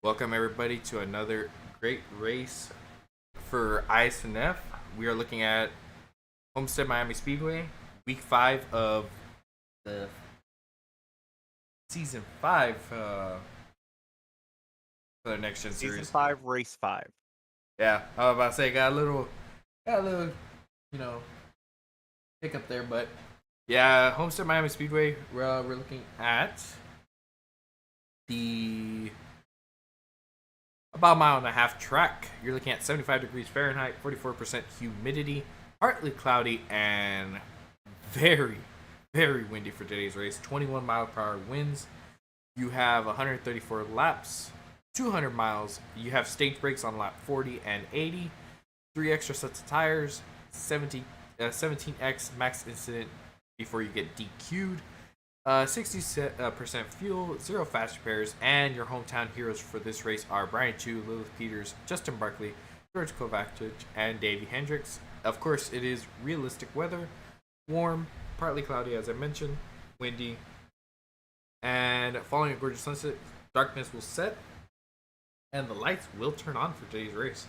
Welcome everybody to another great race for ISNF. We are looking at Homestead Miami Speedway, week 5 of the season 5 for the next gen Season series. 5, Race 5. Yeah, I was about to say got a little, you know, hiccup there, but yeah, Homestead Miami Speedway. We're looking at the about a mile and a half track. You're looking at 75 degrees Fahrenheit, 44% humidity, partly cloudy, and very, very windy for today's race. 21 mile per hour winds. You have 134 laps, 200 miles. You have stage brakes on lap 40 and 80, 3 extra sets of tires, 17x max incident before you get DQ'd. 60% fuel, 0 fast repairs, and your hometown heroes for this race are Brian Chu, Lilith Peters, Justin Barkley, George Kovacic, and Davie Hendricks. Of course, it is realistic weather, warm, partly cloudy as I mentioned, windy, and following a gorgeous sunset, darkness will set, and the lights will turn on for today's race.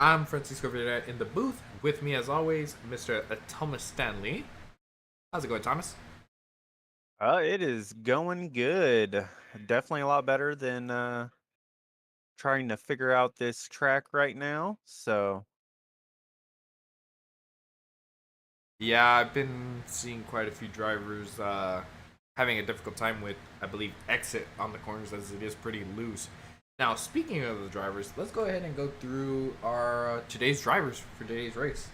I'm Francisco Vieira in the booth. With me, as always, Mr. Thomas Stanley. How's it going, Thomas? It is going good. Definitely a lot better than trying to figure out this track right now. So, Yeah, I've been seeing quite a few drivers having a difficult time with, I believe, exit on the corners as it is pretty loose. Now, speaking of the drivers, let's go ahead and go through our today's drivers for today's race.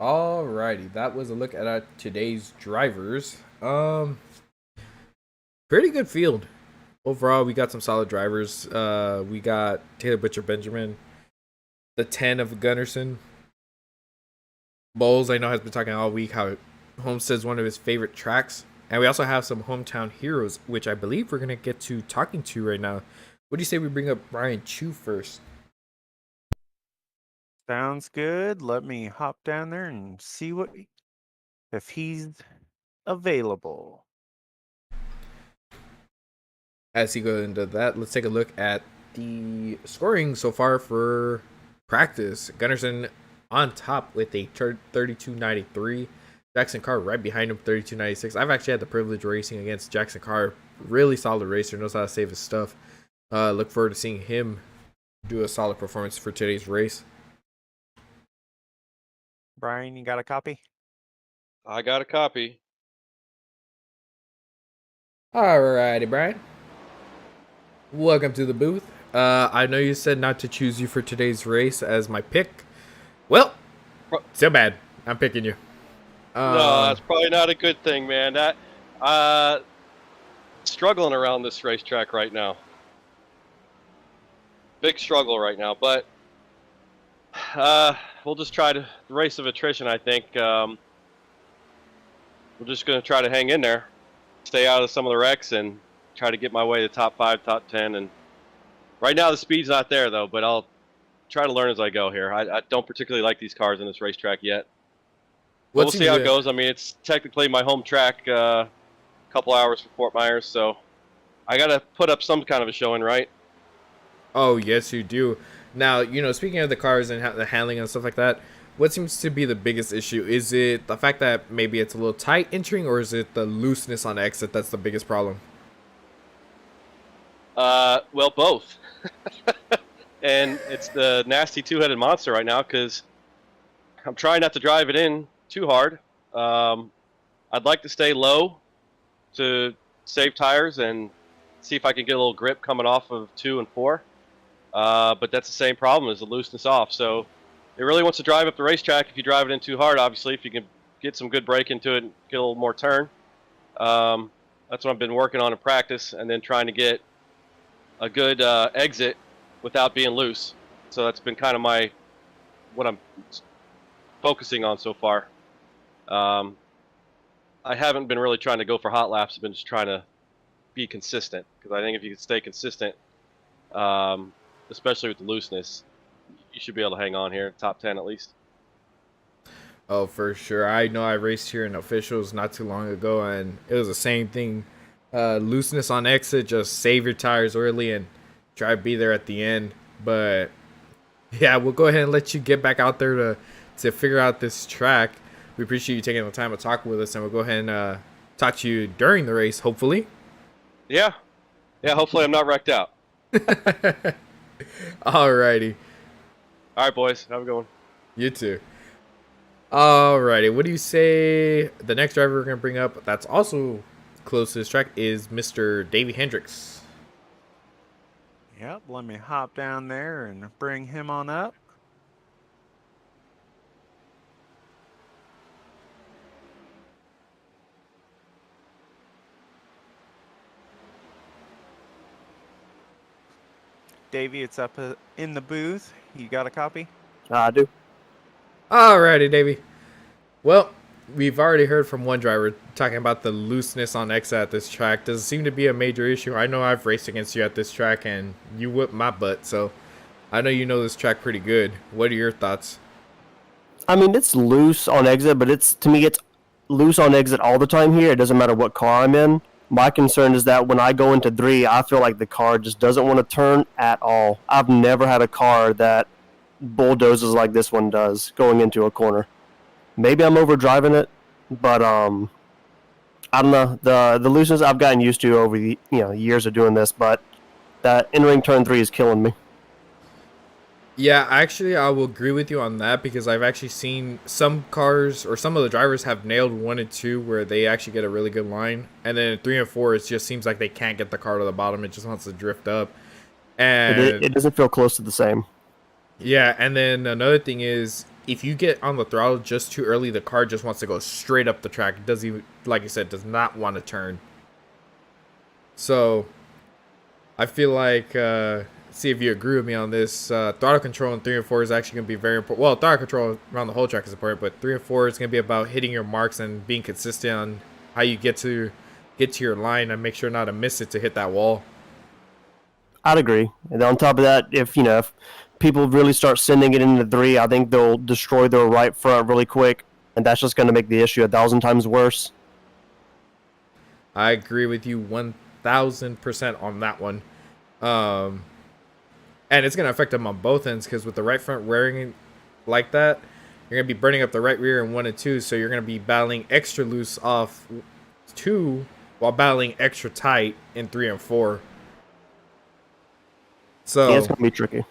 Alrighty, that was a look at today's drivers. Pretty good field overall. We got some solid drivers. We got Taylor Butcher Benjamin, the 10 of Gunnarsson. Bowles, I know, has been talking all week how Homestead's one of his favorite tracks. And we also have some hometown heroes, which I believe we're going to get to talking to right now. What do you say we bring up Brian Chu first? Sounds good. Let me hop down there and see if he's available. As he goes into that, let's take a look at the scoring so far for practice. Gunnarsson on top with a 32.93. Jackson Carr right behind him, 32.96. I've actually had the privilege of racing against Jackson Carr. Really solid racer, knows how to save his stuff. Look forward to seeing him do a solid performance for today's race. Brian, you got a copy? I got a copy. Alrighty, Brian. Welcome to the booth. I know you said not to choose you for today's race as my pick. Well, still bad. I'm picking you. No, that's probably not a good thing, man. That struggling around this racetrack right now. Big struggle right now, but we'll just try the race of attrition, I think. We're just going to try to hang in there, stay out of some of the wrecks, and try to get my way to top 5, top 10. And right now the speed's not there, though, but I'll try to learn as I go here. I don't particularly like these cars in this racetrack yet. But we'll see how it goes. I mean, it's technically my home track, a couple hours from Fort Myers, so I got to put up some kind of a showing, right? Oh, yes, you do. Now, speaking of the cars and the handling and stuff like that, what seems to be the biggest issue? Is it the fact that maybe it's a little tight entering, or is it the looseness on exit that's the biggest problem? Well, both. And it's the nasty two-headed monster right now because I'm trying not to drive it in too hard. I'd like to stay low to save tires and see if I can get a little grip coming off of 2 and 4. But that's the same problem as the looseness off. So it really wants to drive up the racetrack if you drive it in too hard, obviously, if you can get some good brake into it and get a little more turn. That's what I've been working on in practice, and then trying to get a good exit without being loose. So that's been kind of what I'm focusing on so far. I haven't been really trying to go for hot laps. I've been just trying to be consistent, because I think if you can stay consistent, especially with the looseness, you should be able to hang on here, top 10 at least. Oh, for sure. I know I raced here in officials not too long ago, and it was the same thing. Looseness on exit, just save your tires early and try to be there at the end. But yeah, we'll go ahead and let you get back out there to figure out this track. We appreciate you taking the time to talk with us, and we'll go ahead and talk to you during the race, hopefully. Yeah, hopefully I'm not wrecked out. Alrighty. All right, boys, have a good one. You too. Alrighty, what do you say the next driver we're going to bring up that's also close to this track is Mr. Davie Hendricks? Yep, let me hop down there and bring him on up. Davie, it's up in the booth. You got a copy? I do. Alrighty, Davie. Well, we've already heard from one driver talking about the looseness on exit at this track. Doesn't seem to be a major issue. I know I've raced against you at this track, and you whipped my butt, so I know you know this track pretty good. What are your thoughts? I mean, it's loose on exit, but to me, it's loose on exit all the time here. It doesn't matter what car I'm in. My concern is that when I go into 3, I feel like the car just doesn't want to turn at all. I've never had a car that bulldozes like this one does going into a corner. Maybe I'm overdriving it, but I don't know. The looseness I've gotten used to over the years of doing this, but that entering turn 3 is killing me. Yeah, actually, I will agree with you on that, because I've actually seen some cars, or some of the drivers have nailed 1 and 2 where they actually get a really good line, and then 3 and 4 it just seems like they can't get the car to the bottom. It just wants to drift up, and it doesn't feel close to the same. Yeah, and then another thing is if you get on the throttle just too early, the car just wants to go straight up the track. It doesn't even, like I said, does not want to turn. So I feel like, see if you agree with me on this. Throttle control in 3 and 4 is actually going to be very important. Well, throttle control around the whole track is important, but 3 and 4 is going to be about hitting your marks and being consistent on how you get to your line and make sure not to miss it to hit that wall. I'd agree. And on top of that, if people really start sending it into 3, I think they'll destroy their right front really quick, and that's just going to make the issue 1,000 times worse. I agree with you 1,000% on that one. And it's going to affect them on both ends, because with the right front wearing like that, you're going to be burning up the right rear in 1 and 2, so you're going to be battling extra loose off 2 while battling extra tight in 3 and 4. So yeah, it's going to be tricky.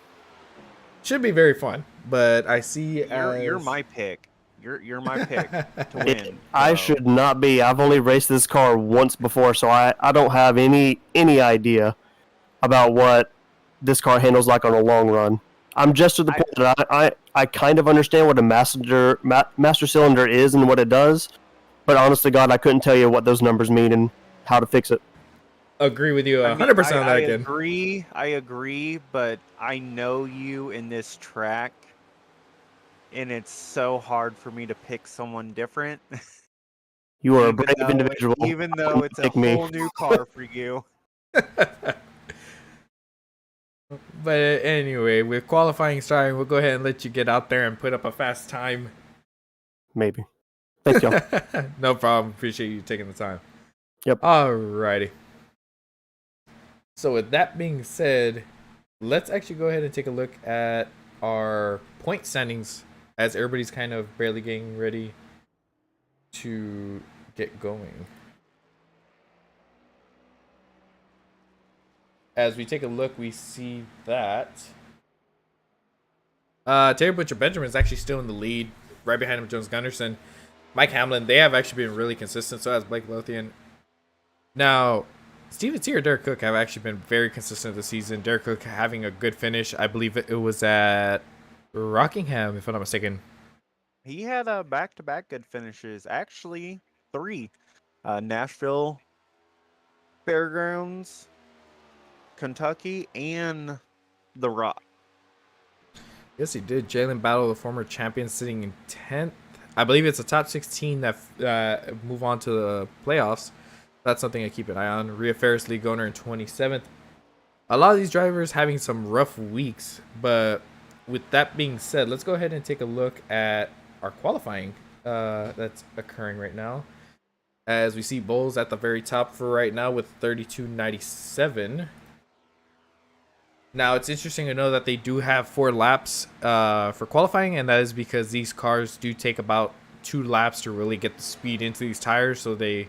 Should be very fun, but I see You're my pick. You're my pick to win. I should not be. I've only raced this car once before, so I don't have any idea about what this car handles like on a long run. I'm just to the point that I kind of understand what a master cylinder is and what it does, but honest to God, I couldn't tell you what those numbers mean and how to fix it. Agree with you 100% on that again. I agree, but I know you in this track, and it's so hard for me to pick someone different. You are a brave individual. Even though it's a whole new car for you. But anyway, with qualifying starting, we'll go ahead and let you get out there and put up a fast time. Maybe. Thanks, y'all. No problem. Appreciate you taking the time. Yep. Alrighty. So with that being said, let's actually go ahead and take a look at our point standings as everybody's kind of barely getting ready to get going. As we take a look, we see that Terry Butcher Benjamin is actually still in the lead. Right behind him, Jones Gunderson. Mike Hamlin, they have actually been really consistent. So has Blake Lothian. Now, Steven Sear and Derek Cook have actually been very consistent this season. Derek Cook having a good finish. I believe it was at Rockingham, if I'm not mistaken. He had back-to-back good finishes. Actually, 3. Nashville, Fairgrounds, Kentucky, and The Rock. Yes, he did. Jalen Battle, the former champion, sitting in 10th. I believe it's a top 16 that move on to the playoffs. That's something I keep an eye on. Rhea Ferris, league owner, in 27th. A lot of these drivers having some rough weeks, but with that being said, let's go ahead and take a look at our qualifying that's occurring right now. As we see Bowles at the very top for right now with 32.97. Now, it's interesting to know that they do have 4 laps for qualifying, and that is because these cars do take about 2 laps to really get the speed into these tires, so they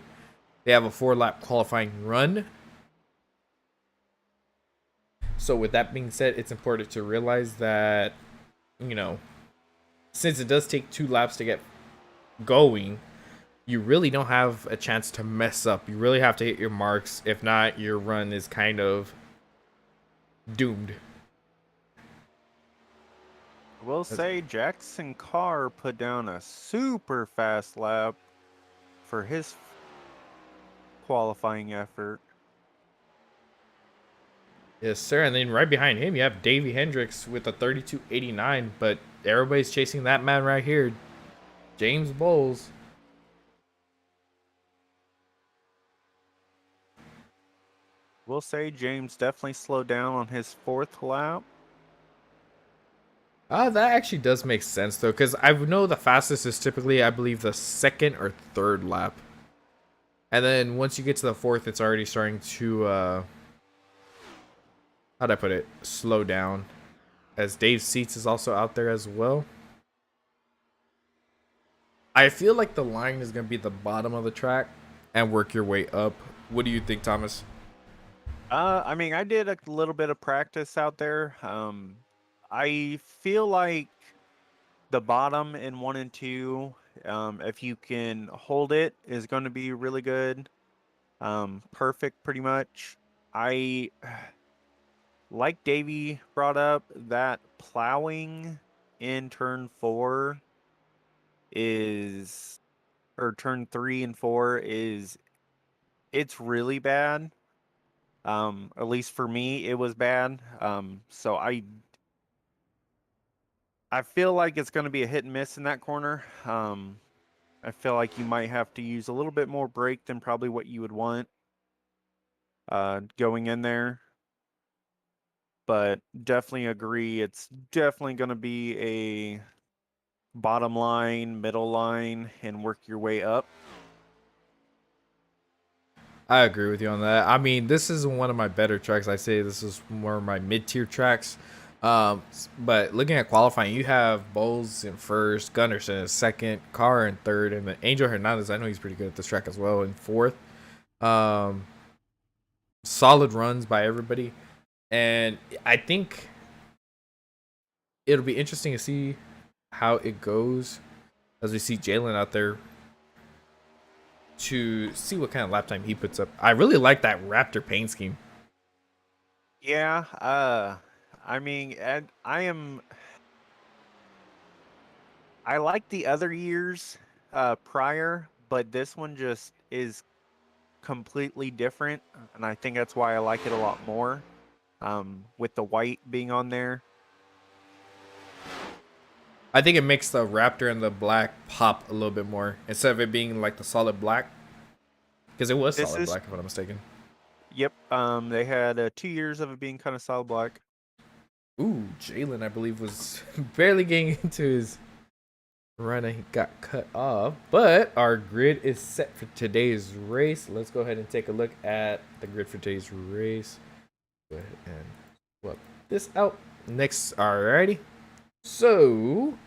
have a 4-lap qualifying run. So with that being said, it's important to realize that, since it does take 2 laps to get going, you really don't have a chance to mess up. You really have to hit your marks. If not, your run is kind of doomed. We'll say Jackson Carr put down a super fast lap for his qualifying effort. Yes, sir. And then right behind him, you have Davie Hendricks with a 32.89. But everybody's chasing that man right here, James Bowles. We'll say James definitely slowed down on his 4th lap. That actually does make sense, though, because I know the fastest is typically, I believe, the 2nd or 3rd lap. And then once you get to the 4th, it's already starting to, how'd I put it? Slow down. As Dave Seats is also out there as well. I feel like the line is going to be the bottom of the track and work your way up. What do you think, Thomas? I mean, I did a little bit of practice out there. I feel like the bottom in 1 and 2, if you can hold it, is going to be really good. Perfect, pretty much. Like Davey brought up, that plowing in turn 4 is, or turn 3 and 4 is, it's really bad. At least for me, it was bad. So I feel like it's going to be a hit and miss in that corner. I feel like you might have to use a little bit more brake than probably what you would want going in there. But definitely agree, it's definitely going to be a bottom line, middle line, and work your way up. I agree with you on that. I mean, this is one of my better tracks. I say this is more of my mid-tier tracks. But looking at qualifying, you have Bowles in first, Gunderson in second, Carr in third, and then Angel Hernandez, I know he's pretty good at this track as well, in fourth. Solid runs by everybody. And I think it'll be interesting to see how it goes as we see Jalen out there to see what kind of lap time he puts up. I really like that Raptor paint scheme. Yeah, I mean, and I like the other years prior, but this one just is completely different, and I think that's why I like it a lot more. With the white being on there. I think it makes the Raptor and the black pop a little bit more instead of it being like the solid black, because it was solid black if I'm not mistaken. Yep. They had 2 years of it being kind of solid black. Ooh, Jalen, I believe, was barely getting into his run and he got cut off. But our grid is set for today's race. Let's go ahead and take a look at the grid for today's race. Go ahead and swap this out. Next, alrighty. So,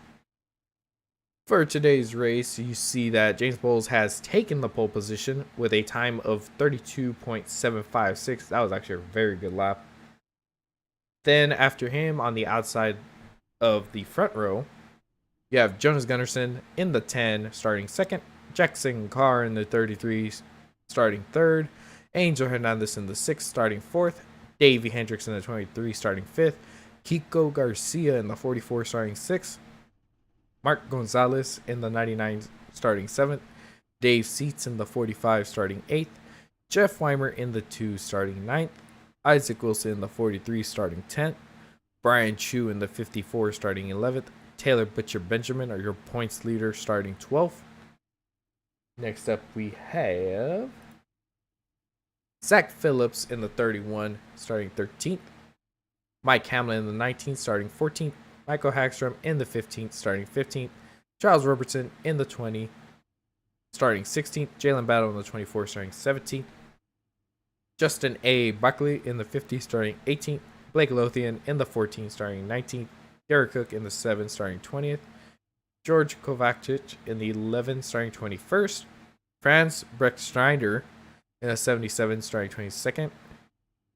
for today's race, you see that James Bowles has taken the pole position with a time of 32.756. That was actually a very good lap. Then after him on the outside of the front row, you have Jonas Gunnarsson in the 10 starting second, Jackson Carr in the 33 starting third, Angel Hernandez in the 6 starting fourth, Davie Hendricks in the 23 starting fifth, Kiko Garcia in the 44 starting sixth, Mark Gonzalez in the 99 starting seventh, Dave Seats in the 45 starting eighth, Jeff Weimer in the 2 starting ninth, Isaac Wilson in the 43 starting 10th, Brian Chu in the 54 starting 11th, Taylor Butcher Benjamin are your points leader starting 12th. Next up we have Zach Phillips in the 31 starting 13th, Mike Hamlin in the 19th starting 14th, Michael Hagstrom in the 15th starting 15th, Charles Robertson in the 20 starting 16th, Jalen Battle in the 24 starting 17th, Justin A. Barkley in the 50 starting 18th, Blake Lothian in the 14 starting 19th, Derek Cook in the 7 starting 20th, George Kovacic in the 11 starting 21st, Franz Brechtschneider in the 77 starting 22nd,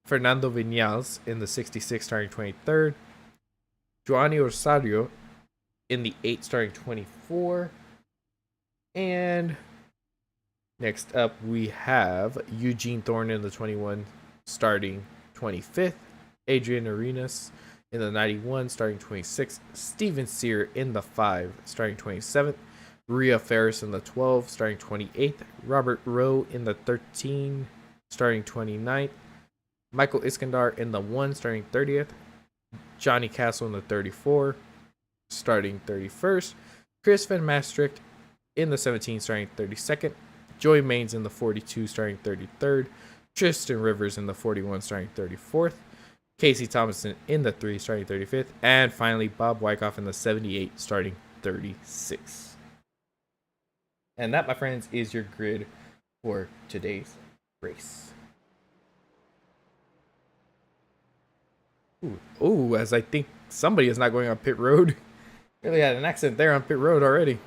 Fernando Vinales in the 66 starting 23rd, Giovanni Rosario in the 8 starting 24, and next up we have Eugene Thorne in the 21 starting 25th, Adrian Arenas in the 91 starting 26th, Steven Sear in the 5 starting 27th, Rhea Ferris in the 12 starting 28th, Robert Rowe in the 13 starting 29th, Michael Iskandar in the 1 starting 30th, Johnny Castle in the 34 starting 31st, Chris Van Maastricht in the 17 starting 32nd, Joey Maines in the 42 starting 33rd, Tristan Rivers in the 41 starting 34th, Casey Thomason in the 3 starting 35th, and finally Bob Wyckoff in the 78 starting 36th. And that, my friends, is your grid for today's race. Ooh, as I think somebody is not going on pit road. Really had an accident there on pit road already.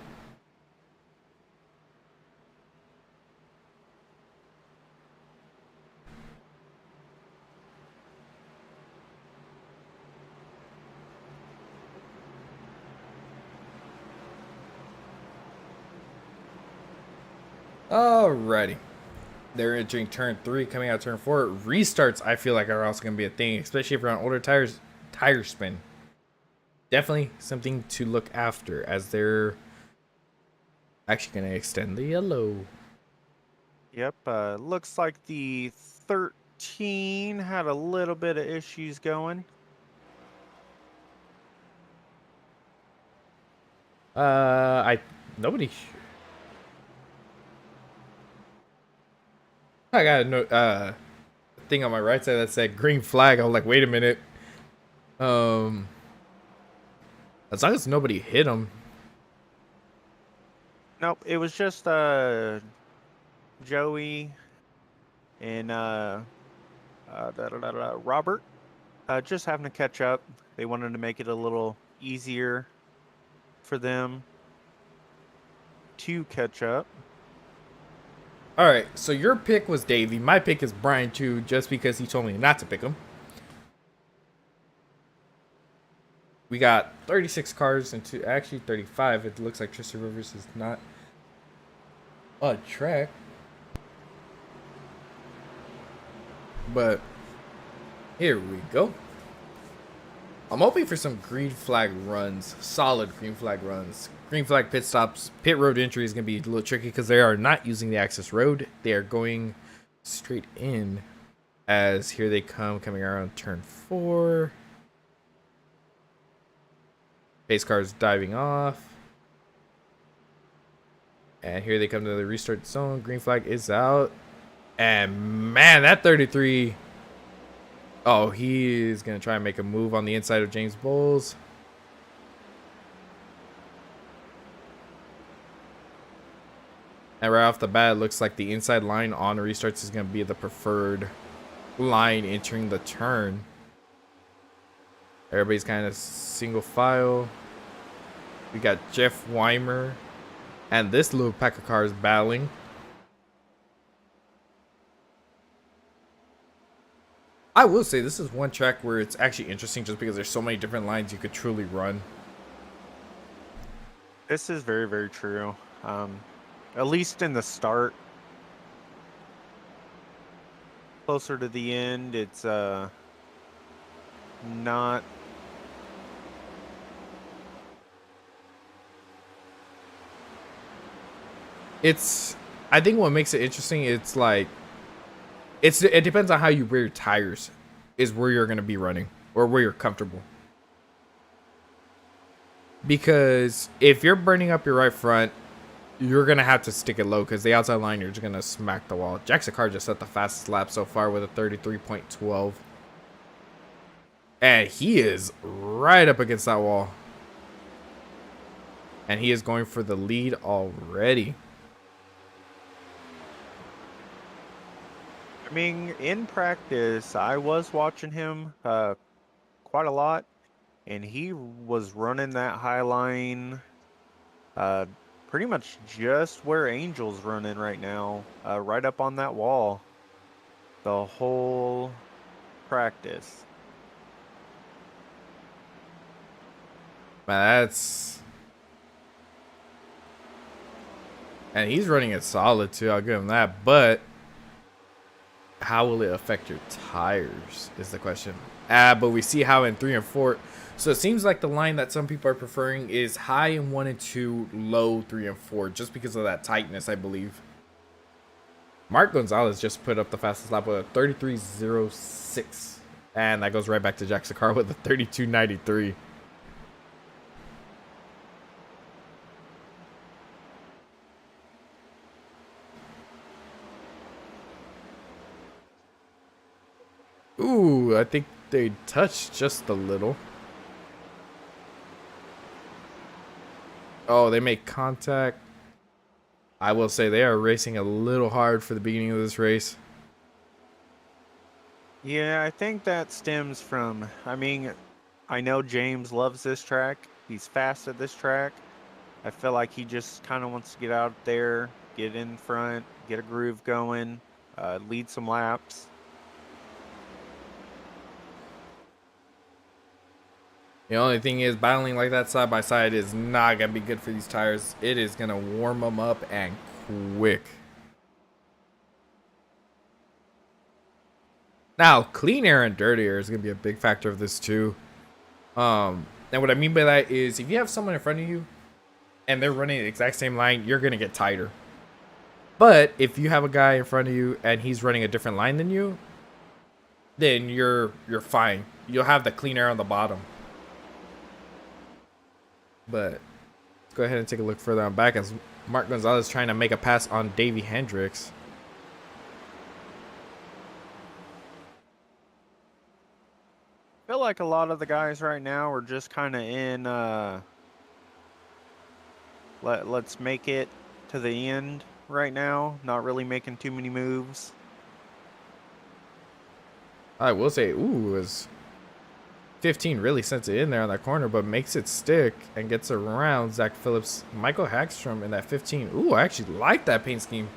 Alrighty. They're entering turn 3, coming out turn 4. Restarts, I feel like, are also going to be a thing, especially if you're on older tires. Tire spin. definitely something to look after as they're actually going to extend the yellow. Yep, looks like the 13 had a little bit of issues going. Nobody. I got a thing on my right side that said green flag. I was like, wait a minute. As long as nobody hit him. Nope, it was just Joey and Robert just having to catch up. They wanted to make it a little easier for them to catch up. All right, so your pick was Davie. My pick is Brian too, just because he told me not to pick him. We got 36 cars into actually 35. It looks like Tristan Rivers is not on track. But here we go. I'm hoping for some green flag runs, solid green flag runs. Green flag pit stops. Pit road entry is going to be a little tricky because they are not using the access road. They are going straight in as here they come, coming around turn 4. Pace cars diving off. And here they come to the restart zone. Green flag is out. And man, that 33. Oh, he is going to try and make a move on the inside of James Bowles. And right off the bat, it looks like the inside line on restarts is going to be the preferred line entering the turn. Everybody's kind of single file. We got Jeff Weimer and this little pack of cars battling. I will say this is one track where it's actually interesting just because there's so many different lines you could truly run. This is very, very true. At least in the start. Closer to the end, it's not. I think what makes it interesting, it's like it depends on how you wear your tires is where you're going to be running or where you're comfortable. Because if you're burning up your right front, you're going to have to stick it low because the outside line, you're just going to smack the wall. Jackson Carr just set the fastest lap so far with a 33.12. And he is right up against that wall. And he is going for the lead already. I mean, in practice, I was watching him quite a lot, and he was running that high line pretty much just where Angel's running right now, right up on that wall the whole practice. Man, and he's running it solid too, I'll give him that, but how will it affect your tires is the question. But we see how in 3 and 4, so it seems like the line that some people are preferring is high in 1 and 2, low 3 and 4, just because of that tightness, I believe. Mark Gonzalez just put up the fastest lap with a 33.06, and that goes right back to Jackson Carr with a 32.93. Ooh, I think they touched just a little. Oh, they make contact. I will say they are racing a little hard for the beginning of this race. Yeah, I think that stems from, I mean, I know James loves this track. He's fast at this track. I feel like he just kind of wants to get out there, get in front, get a groove going, lead some laps. The only thing is, battling like that side by side is not going to be good for these tires. It is going to warm them up and quick. Now, clean air and dirty air is going to be a big factor of this too. And And what I mean by that is if you have someone in front of you and they're running the exact same line, you're going to get tighter. But if you have a guy in front of you and he's running a different line than you, then you're fine. You'll have the clean air on the bottom. But let's go ahead and take a look further on back as Mark Gonzalez trying to make a pass on Davie Hendricks. I feel like a lot of the guys right now are just kind of in let's make it to the end right now, not really making too many moves. I will say, ooh, is 15 really sends it in there on that corner, but makes it stick and gets around Zach Phillips, Michael Hagstrom in that 15. Ooh, I actually like that paint scheme.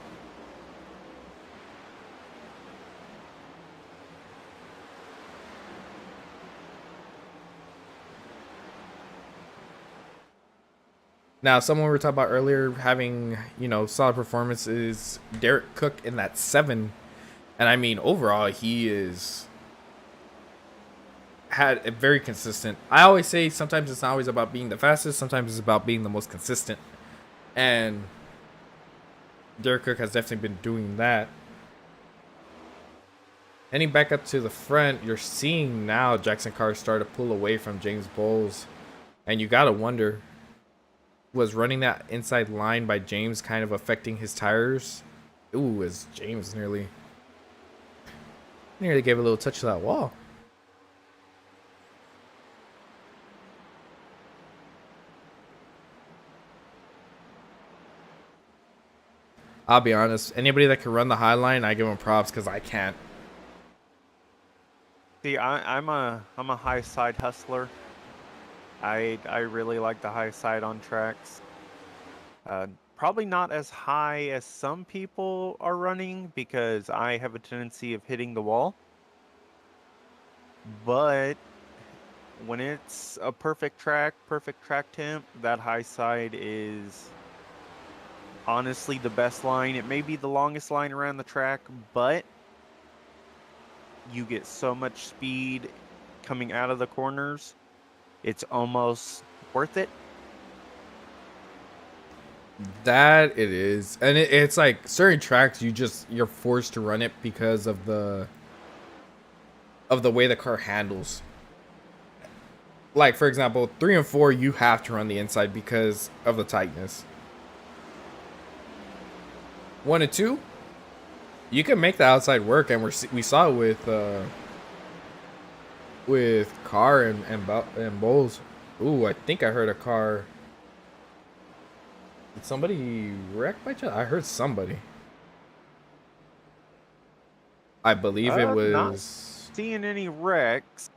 Now, someone we were talking about earlier having, you know, solid performance is Derek Cook in that 7. And I mean, overall, he is had a very consistent. I always say sometimes it's not always about being the fastest. Sometimes it's about being the most consistent. And Derek Cook has definitely been doing that. Heading back up to the front, you're seeing now Jackson Carr start to pull away from James Bowles. And you got to wonder, was running that inside line by James kind of affecting his tires? Ooh, as James nearly gave a little touch to that wall. I'll be honest, anybody that can run the high line, I give them props because I can't. See, I'm a high side hustler. I really like the high side on tracks. Probably not as high as some people are running because I have a tendency of hitting the wall. But when it's a perfect track temp, that high side is honestly the best line. It may be the longest line around the track, but you get so much speed coming out of the corners. It's almost worth it. That it is. And it's like certain tracks you're forced to run it because of the way the car handles. Like for example, 3 and 4 you have to run the inside because of the tightness. 1 and 2 you can make the outside work, and we saw it with Carr and Bowles. Ooh, I think I heard a car. Did somebody wreck by chance? I heard somebody. I believe it was. Not seeing any wrecks.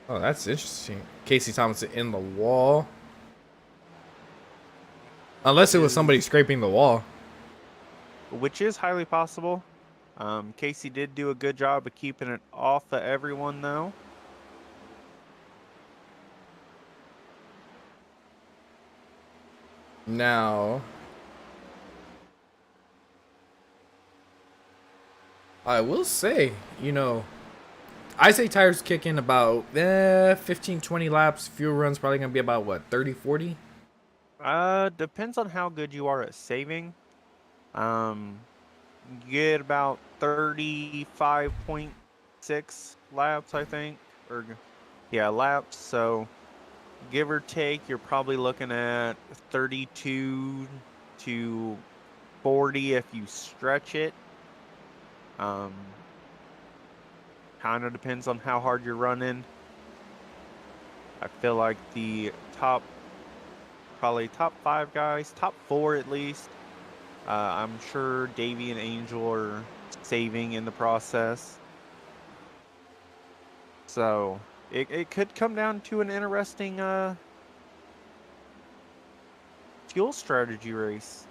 Oh, that's interesting. Casey Thompson in the wall. Unless it was somebody scraping the wall. Which is highly possible. Casey did do a good job of keeping it off of everyone, though. Now, I will say, you know, I say tires kick in about 15-20 laps. Fuel run's probably going to be about, what, 30-40? Depends on how good you are at saving. You get about 35.6 laps, I think. Laps. So, give or take, you're probably looking at 32 to 40 if you stretch it. Kind of depends on how hard you're running. I feel like the top 5 guys, top 4 at least. I'm sure Davie and Angel are saving in the process. So it could come down to an interesting fuel strategy race.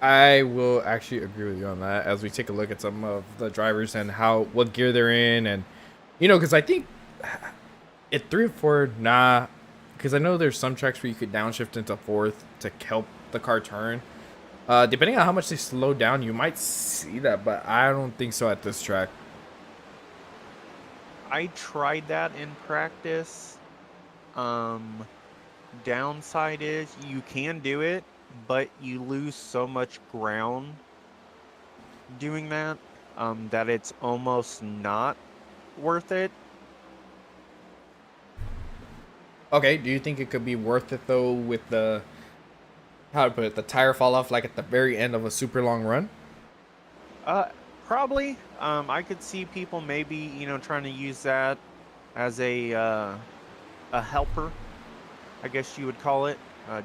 I will actually agree with you on that as we take a look at some of the drivers and what gear they're in, and you know, because I think at 3 or 4, nah, because I know there's some tracks where you could downshift into 4th to help the car turn. Depending on how much they slow down, you might see that, but I don't think so at this track. I tried that in practice. Downside is you can do it, but you lose so much ground doing that that it's almost not worth it. Okay, do you think it could be worth it though with the, how to put it, the tire fall off like at the very end of a super long run? Probably. I could see people maybe, you know, trying to use that as a helper, I guess you would call it,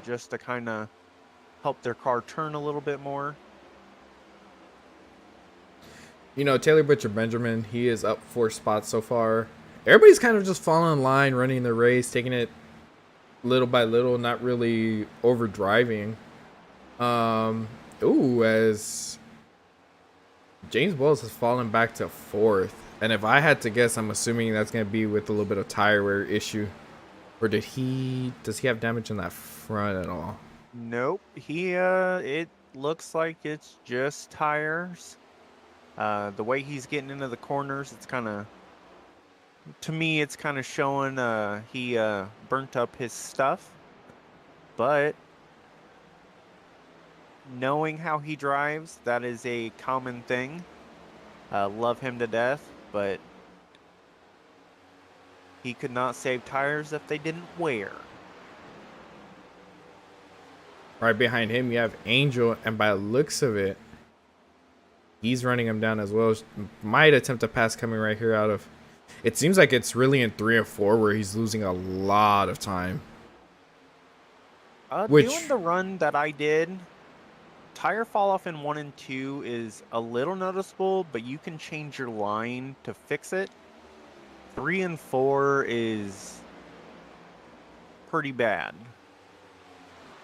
just to kind of help their car turn a little bit more. You know, Taylor Butcher Benjamin, he is up 4 spots so far. Everybody's kind of just falling in line, running the race, taking it little by little, not really over driving. As James Wells has fallen back to 4th. And if I had to guess, I'm assuming that's going to be with a little bit of tire wear issue. Or does he have damage in that front at all? Nope. It looks like it's just tires. The way he's getting into the corners, it's kind of, to me, it's kind of showing he burnt up his stuff. But knowing how he drives, that is a common thing. Love him to death, but he could not save tires if they didn't wear. Right behind him, you have Angel, and by the looks of it, he's running him down as well. Might attempt a pass coming right here out of... It seems like it's really in 3 or 4 where he's losing a lot of time. Doing the run that I did, tire fall off in 1 and 2 is a little noticeable, but you can change your line to fix it. 3 and 4 is pretty bad.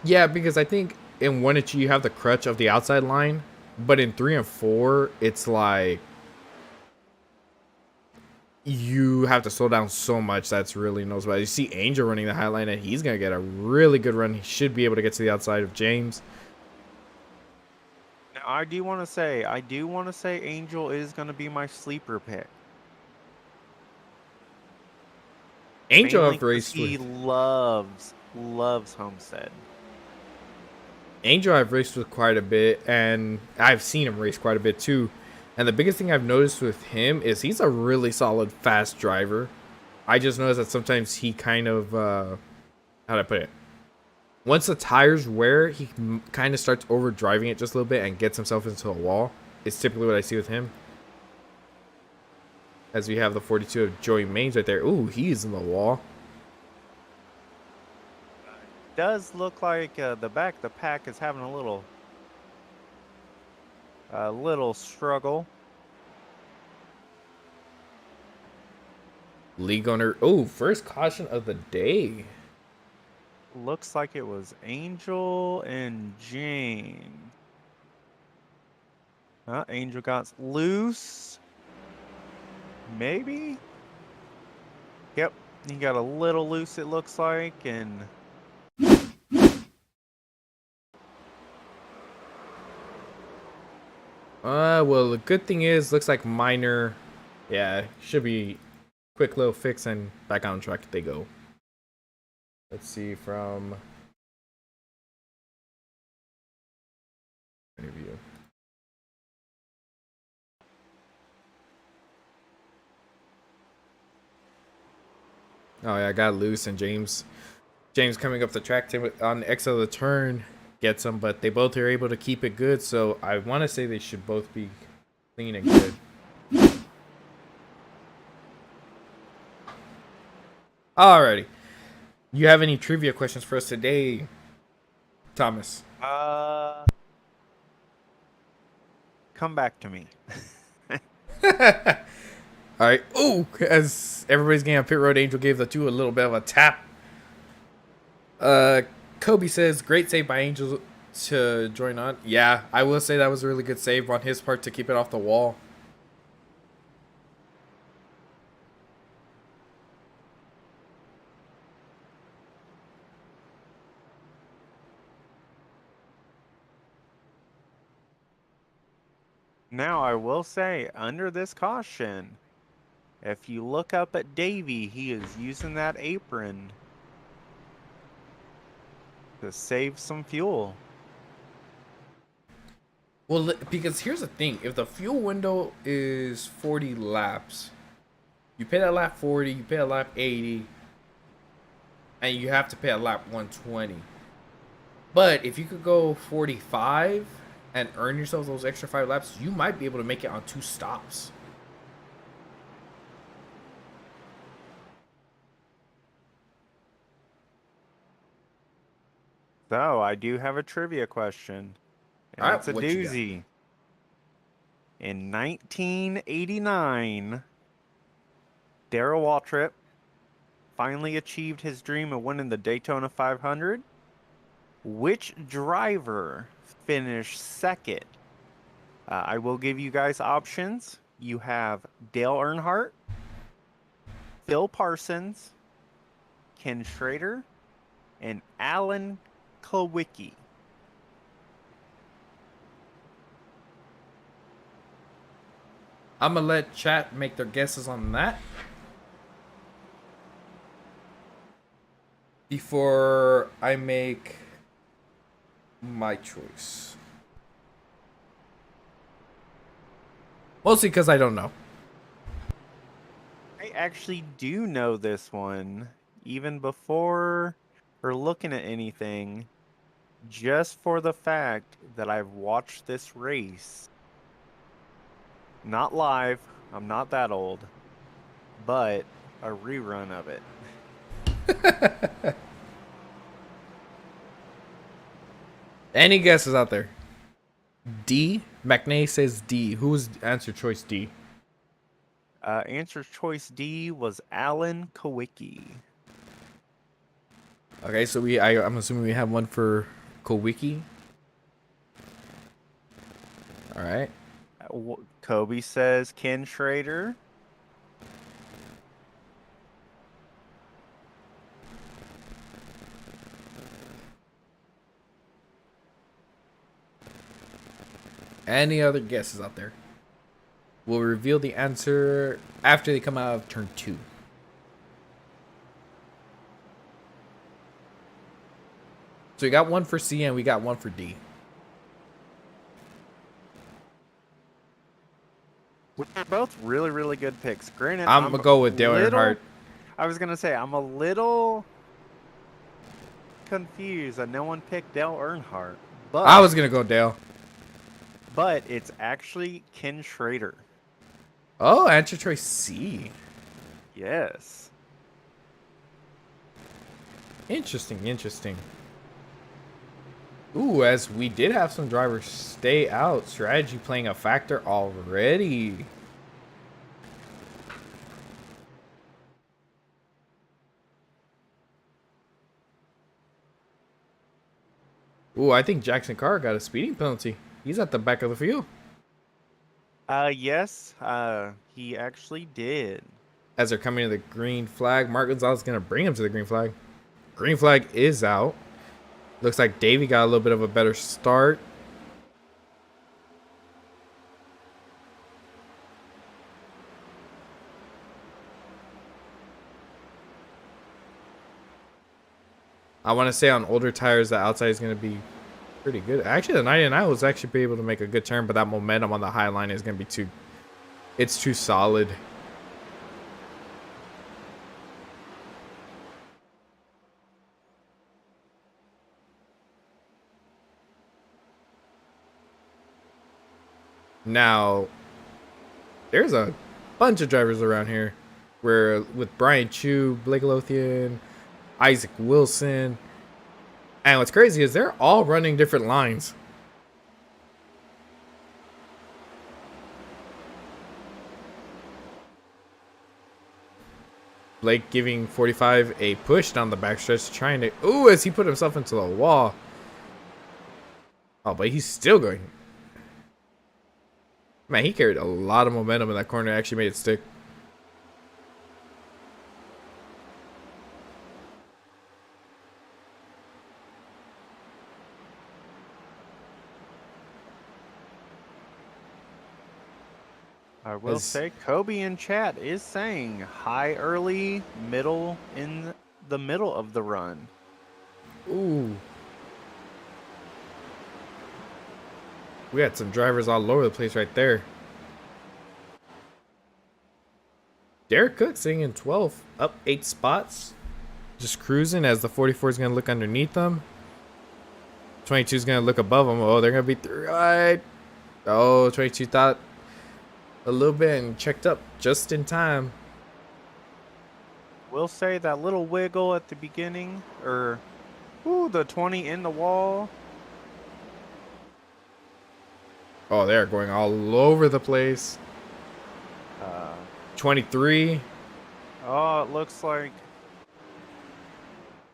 Yeah, because I think in 1 and 2 you have the crutch of the outside line, but in 3 and 4 it's like you have to slow down so much that's really noticeable. You see Angel running the high line, and he's gonna get a really good run. He should be able to get to the outside of James. Now, I do want to say Angel is going to be my sleeper pick. Angel Mainly I've raced 'cause he with. loves Homestead. Angel I've raced with quite a bit, and I've seen him race quite a bit too. And the biggest thing I've noticed with him is he's a really solid fast driver. I just noticed that sometimes he kind of, how do I put it? Once the tires wear, he kind of starts over driving it just a little bit and gets himself into a wall. It's typically what I see with him. As we have the 42 of Joey Maines right there. Ooh, he's in the wall. Does look like the back of the pack is having a little struggle. League owner. Oh, first caution of the day. Looks like it was Angel and Jane. Angel got loose. Maybe? Yep, he got a little loose, it looks like, and... Well, the good thing is, looks like minor. Yeah, should be quick little fix and back on track they go. Let's see from interview. Oh yeah, I got loose, and James coming up the track on the X of the turn gets him, but they both are able to keep it good, so I want to say they should both be clean and good. Alrighty. You have any trivia questions for us today, Thomas? Come back to me. All right. Ooh, as everybody's getting on pit road, Angel gave the 2 a little bit of a tap. Kobe says, great save by Angel to join on. Yeah, I will say that was a really good save on his part to keep it off the wall. Now, I will say, under this caution, if you look up at Davie, he is using that apron to save some fuel. Well, because here's the thing: if the fuel window is 40 laps, you pay that lap 40, you pay a lap 80, and you have to pay a lap 120. But if you could go 45 and earn yourself those extra 5 laps, you might be able to make it on 2 stops. So I do have a trivia question. And All right, it's a what you got? doozy. In 1989, Darrell Waltrip finally achieved his dream of winning the Daytona 500. Which driver finished second? I will give you guys options. You have Dale Earnhardt, Phil Parsons, Ken Schrader, and Alan Kulwicki. I'm gonna let chat make their guesses on that before I make my choice. Mostly because I don't know. I actually do know this one, even before or looking at anything, just for the fact that I've watched this race. Not live, I'm not that old, but a rerun of it. Any guesses out there? D. McNay says D. Who was answer choice D? Answer choice D was Alan Kulwicki. Okay, so I'm assuming we have one for Kulwicki. All right. Kobe says Ken Schrader. Any other guesses out there? We'll reveal the answer after they come out of turn 2. So we got one for C and we got one for D. They're both really, really good picks. Granted, I'm gonna go with Dale Earnhardt. I was gonna say I'm a little confused that no one picked Dale Earnhardt, but I was gonna go Dale. but it's actually Ken Schrader. Oh, answer choice C. Yes. Interesting, interesting. Ooh, as we did have some drivers stay out. Strategy playing a factor already. Ooh, I think Jackson Carr got a speeding penalty. He's at the back of the field. Yes, he actually did. As they're coming to the green flag, Mark Gonzalez is going to bring him to the green flag. Green flag is out. Looks like Davie got a little bit of a better start. I want to say on older tires, the outside is going to be pretty good. Actually, the 99 was actually be able to make a good turn, but that momentum on the high line is going to be it's too solid. Now, there's a bunch of drivers around here where with Brian Chu, Blake Lothian, Isaac Wilson. And what's crazy is they're all running different lines. Blake giving 45 a push down the backstretch, trying to... Ooh, as he put himself into the wall. Oh, but he's still going. Man, he carried a lot of momentum in that corner. Actually made it stick. I will say Kobe in chat is saying high early, middle in the middle of the run. Ooh. We had some drivers all over the place right there. Derek Cook sitting in 12th, up 8 spots. Just cruising as the 44 is going to look underneath them. 22 is going to look above them. Oh, they're going to be through. Right. Oh, 22 thought a little bit and checked up just in time. We'll say that little wiggle at the beginning, or ooh, the 20 in the wall. Oh, they're going all over the place. 23. Oh, it looks like.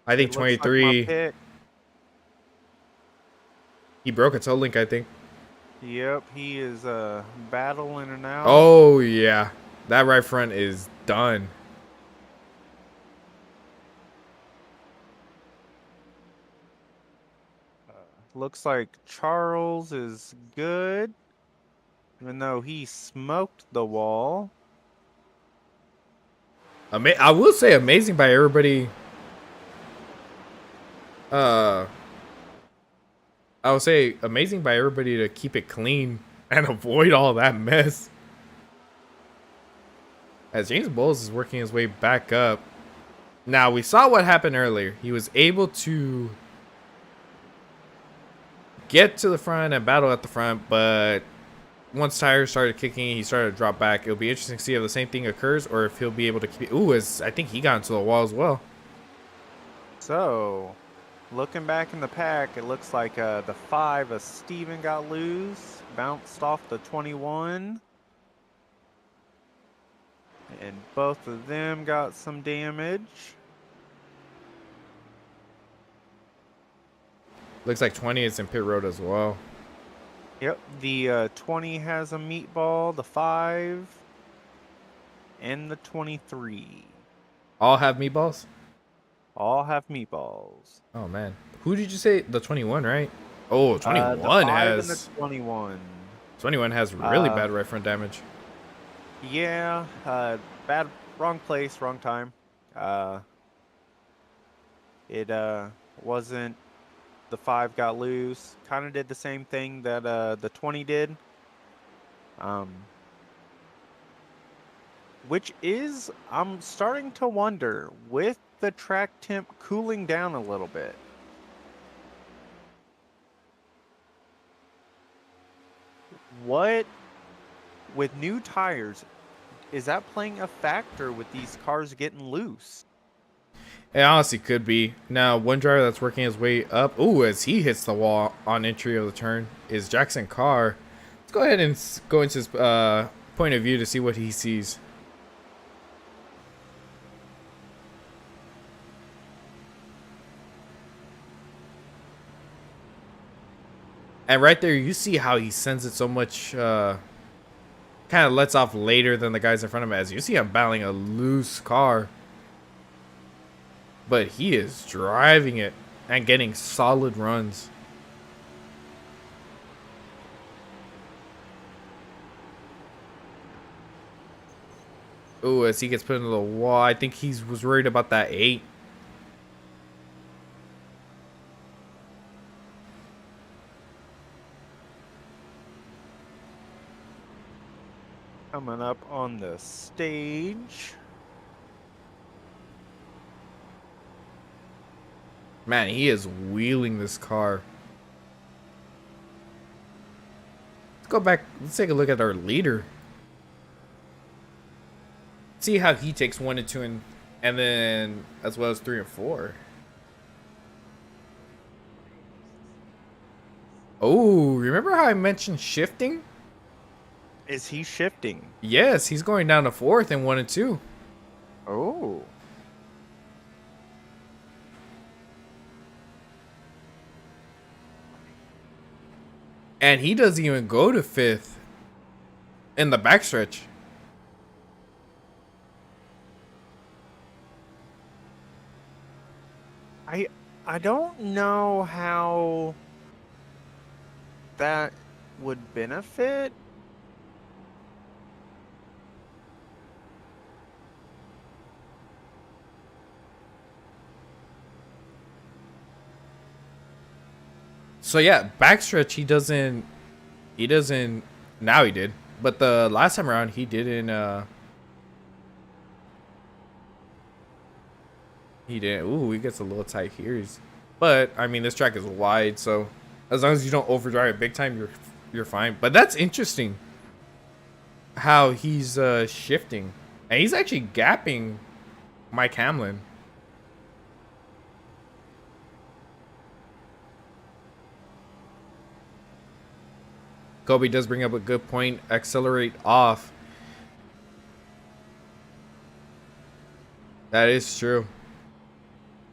I think It looks like my 23. pick. He broke a toe link, I think. Yep, he is battling and out. Oh, yeah. That right front is done. Looks like Charles is good, even though he smoked the wall. I will say amazing by everybody. I would say amazing by everybody to keep it clean and avoid all that mess. As James Bowles is working his way back up. Now, we saw what happened earlier. He was able to get to the front and battle at the front, but once tires started kicking, he started to drop back. It'll be interesting to see if the same thing occurs or if he'll be able to keep it. Ooh, I think he got into the wall as well. So, looking back in the pack, it looks like the 5 of Steven got loose, bounced off the 21. And both of them got some damage. Looks like 20 is in pit road as well. Yep, the 20 has a meatball, the 5, and the 23. All have meatballs? All have meatballs. Oh, man. Who did you say? The 21, right? Oh, The 21 5 has... and the 21. 21 has really bad right front damage. Yeah, bad, wrong place, wrong time. It wasn't the 5 got loose. Kind of did the same thing that the 20 did. Which is, I'm starting to wonder, with the track temp cooling down a little bit, what, with new tires, is that playing a factor with these cars getting loose? It honestly could be. Now, one driver that's working his way up, ooh, as he hits the wall on entry of the turn, is Jackson Carr. Let's go ahead and go into his point of view to see what he sees. And right there, you see how he sends it so much, kind of lets off later than the guys in front of him. As you see him battling a loose car. But he is driving it and getting solid runs. Oh, as he gets put into the wall, I think he was worried about that 8. Coming up on the stage. Man, he is wheeling this car. Let's go back. Let's take a look at our leader. See how he takes 1 and 2 and then as well as 3 and 4. Oh, remember how I mentioned shifting? Is he shifting? Yes, he's going down to 4th and 1 and 2. Oh. And he doesn't even go to 5th in the backstretch. I don't know how that would benefit. So yeah, backstretch he doesn't He doesn't. Now he did, but the last time around he didn't. He didn't. Ooh, he gets a little tight here. But I mean, this track is wide, so as long as you don't overdrive it big time, you're fine. But that's interesting. How he's shifting, and he's actually gapping Mike Hamlin. Kobe does bring up a good point. Accelerate off. That is true.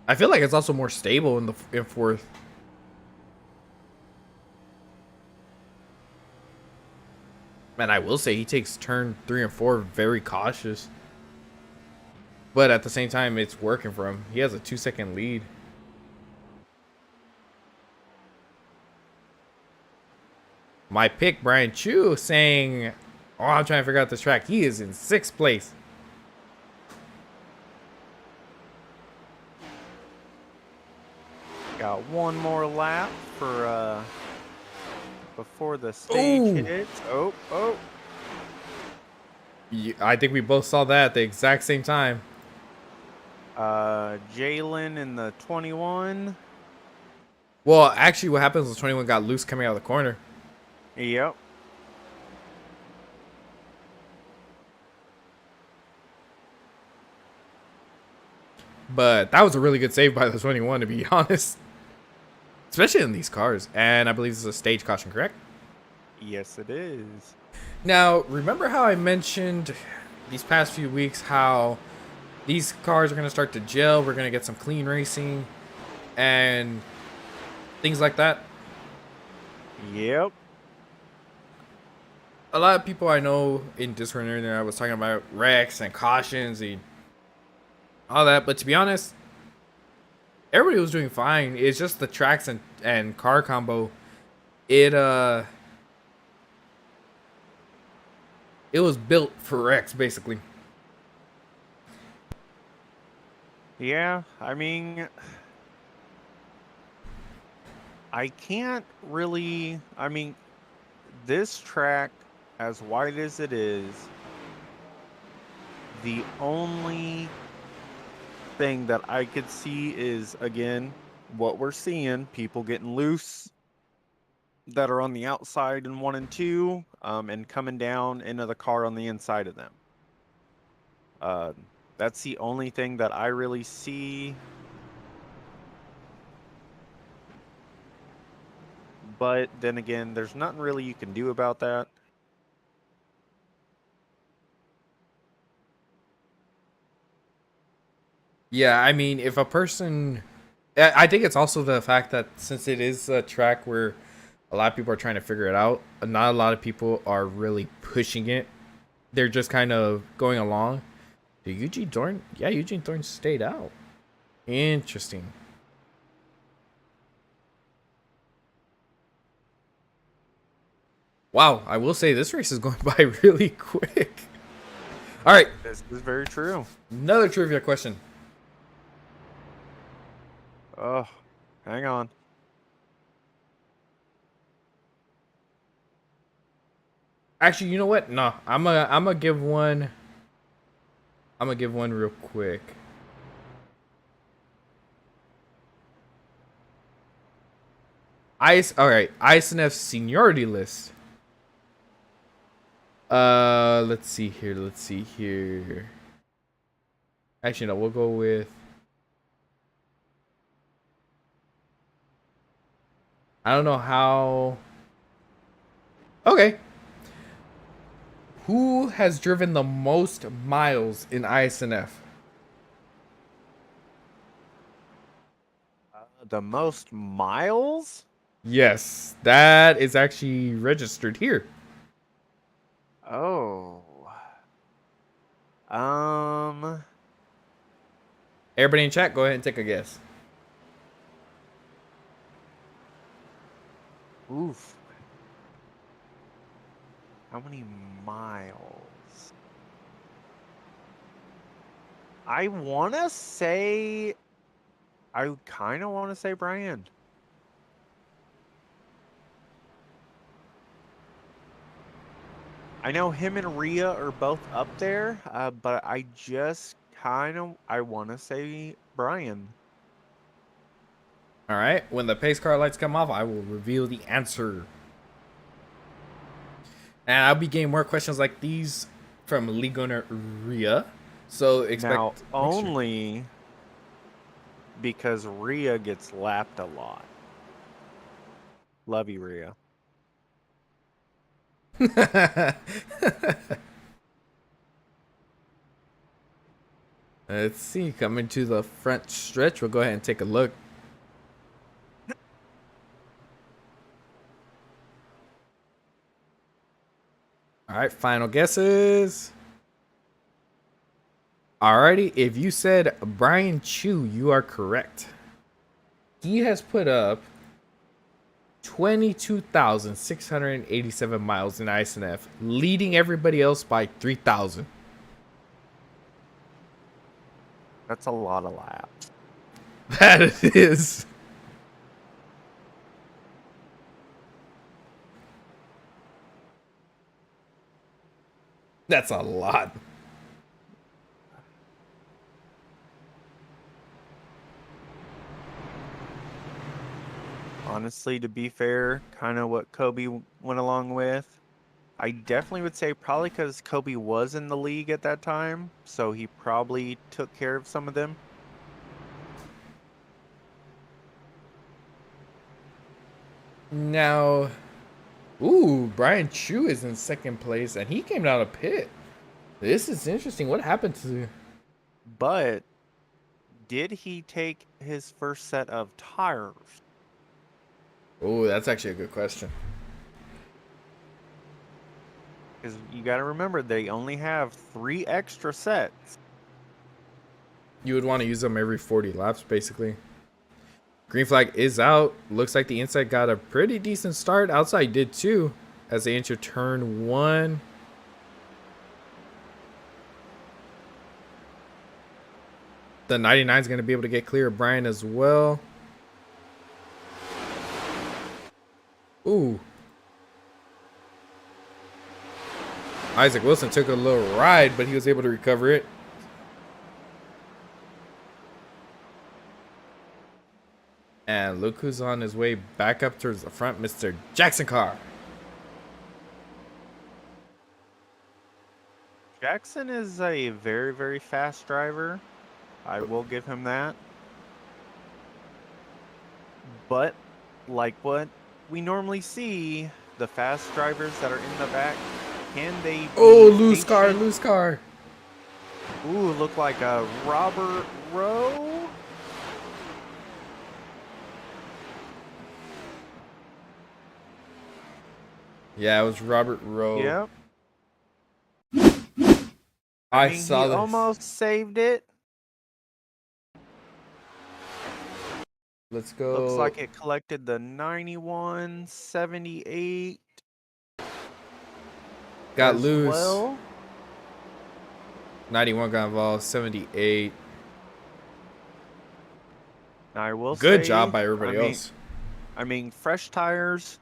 I feel like it's also more stable in fourth. Man, I will say he takes turn 3 and 4 very cautious. But at the same time, it's working for him. He has a 2-second lead. My pick, Brian Chu, saying, oh, I'm trying to figure out this track. He is in 6th place. Got one more lap for before the stage Ooh. hits. Oh. I think we both saw that at the exact same time. Jalen in the 21. Well, actually, what happens was 21 got loose coming out of the corner. Yep. But that was a really good save by the 21, to be honest. Especially in these cars. And I believe this is a stage caution, correct? Yes, it is. Now, remember how I mentioned these past few weeks how these cars are going to start to gel, we're going to get some clean racing and things like that? Yep. A lot of people I know in Discord and everything, I was talking about wrecks and cautions and all that, but to be honest, everybody was doing fine. It's just the tracks and car combo. It was built for wrecks, basically. Yeah, I mean, I can't really, this track, as wide as it is, the only thing that I could see is, again, what we're seeing, people getting loose that are on the outside in 1 and 2, and coming down into the car on the inside of them. That's the only thing that I really see. But then again, there's nothing really you can do about that. Yeah, I mean, if a person... I think it's also the fact that since it is a track where a lot of people are trying to figure it out, not a lot of people are really pushing it. They're just kind of going along. Did Eugene Thorne? Yeah, Eugene Thorne stayed out. Interesting. Wow, I will say this race is going by really quick. All right, This is very true. another trivia question. Oh, hang on. Actually, you know what? No, I'm gonna give one. I'm gonna give one real quick. All right, ISNF seniority list. Let's see here. Actually, no, we'll go with. I don't know how. Okay. Who has driven the most miles in ISNF? The most miles? Yes, that is actually registered here. Oh. Everybody in chat, go ahead and take a guess. Oof. How many miles? I want to say... I kind of want to say Brian. I know him and Rhea are both up there, but I just I want to say Brian. All right. When the pace car lights come off, I will reveal the answer. And I'll be getting more questions like these from league owner Rhea. So expect Now, make sure- only because Rhea gets lapped a lot. Love you, Rhea. Let's see. Coming to the front stretch. We'll go ahead and take a look. All right. Final guesses. Alrighty. If you said Brian Chu, you are correct. He has put up 22,687 miles in ISNF, leading everybody else by 3,000. That's a lot of laps. That is. That's a lot. Honestly, to be fair, kind of what Kobe went along with. I definitely would say probably because Kobe was in the league at that time, so he probably took care of some of them. Now, ooh, Brian Chu is in second place, and he came down a pit. This is interesting. What happened to? But did he take his first set of tires? Oh, that's actually a good question. Because you got to remember, they only have 3 extra sets. You would want to use them every 40 laps, basically. Green flag is out. Looks like the inside got a pretty decent start. Outside did too, as they enter turn 1. The 99 is going to be able to get clear of Brian as well. Ooh. Isaac Wilson took a little ride, but he was able to recover it. And look who's on his way back up towards the front, Mr. Jackson Carr. Jackson is a very, very fast driver. I will give him that. But, like what we normally see, the fast drivers that are in the back, can they be Oh, loose car, patient? loose car. Ooh, look like a Robert Rowe. Yeah, it was Robert Rowe. Yep. I mean, saw he this. almost saved it. Let's go. Looks like it collected the 91, 78. Got as loose. well. 91 got involved. 78. I will Good say, job by everybody else. I mean, fresh tires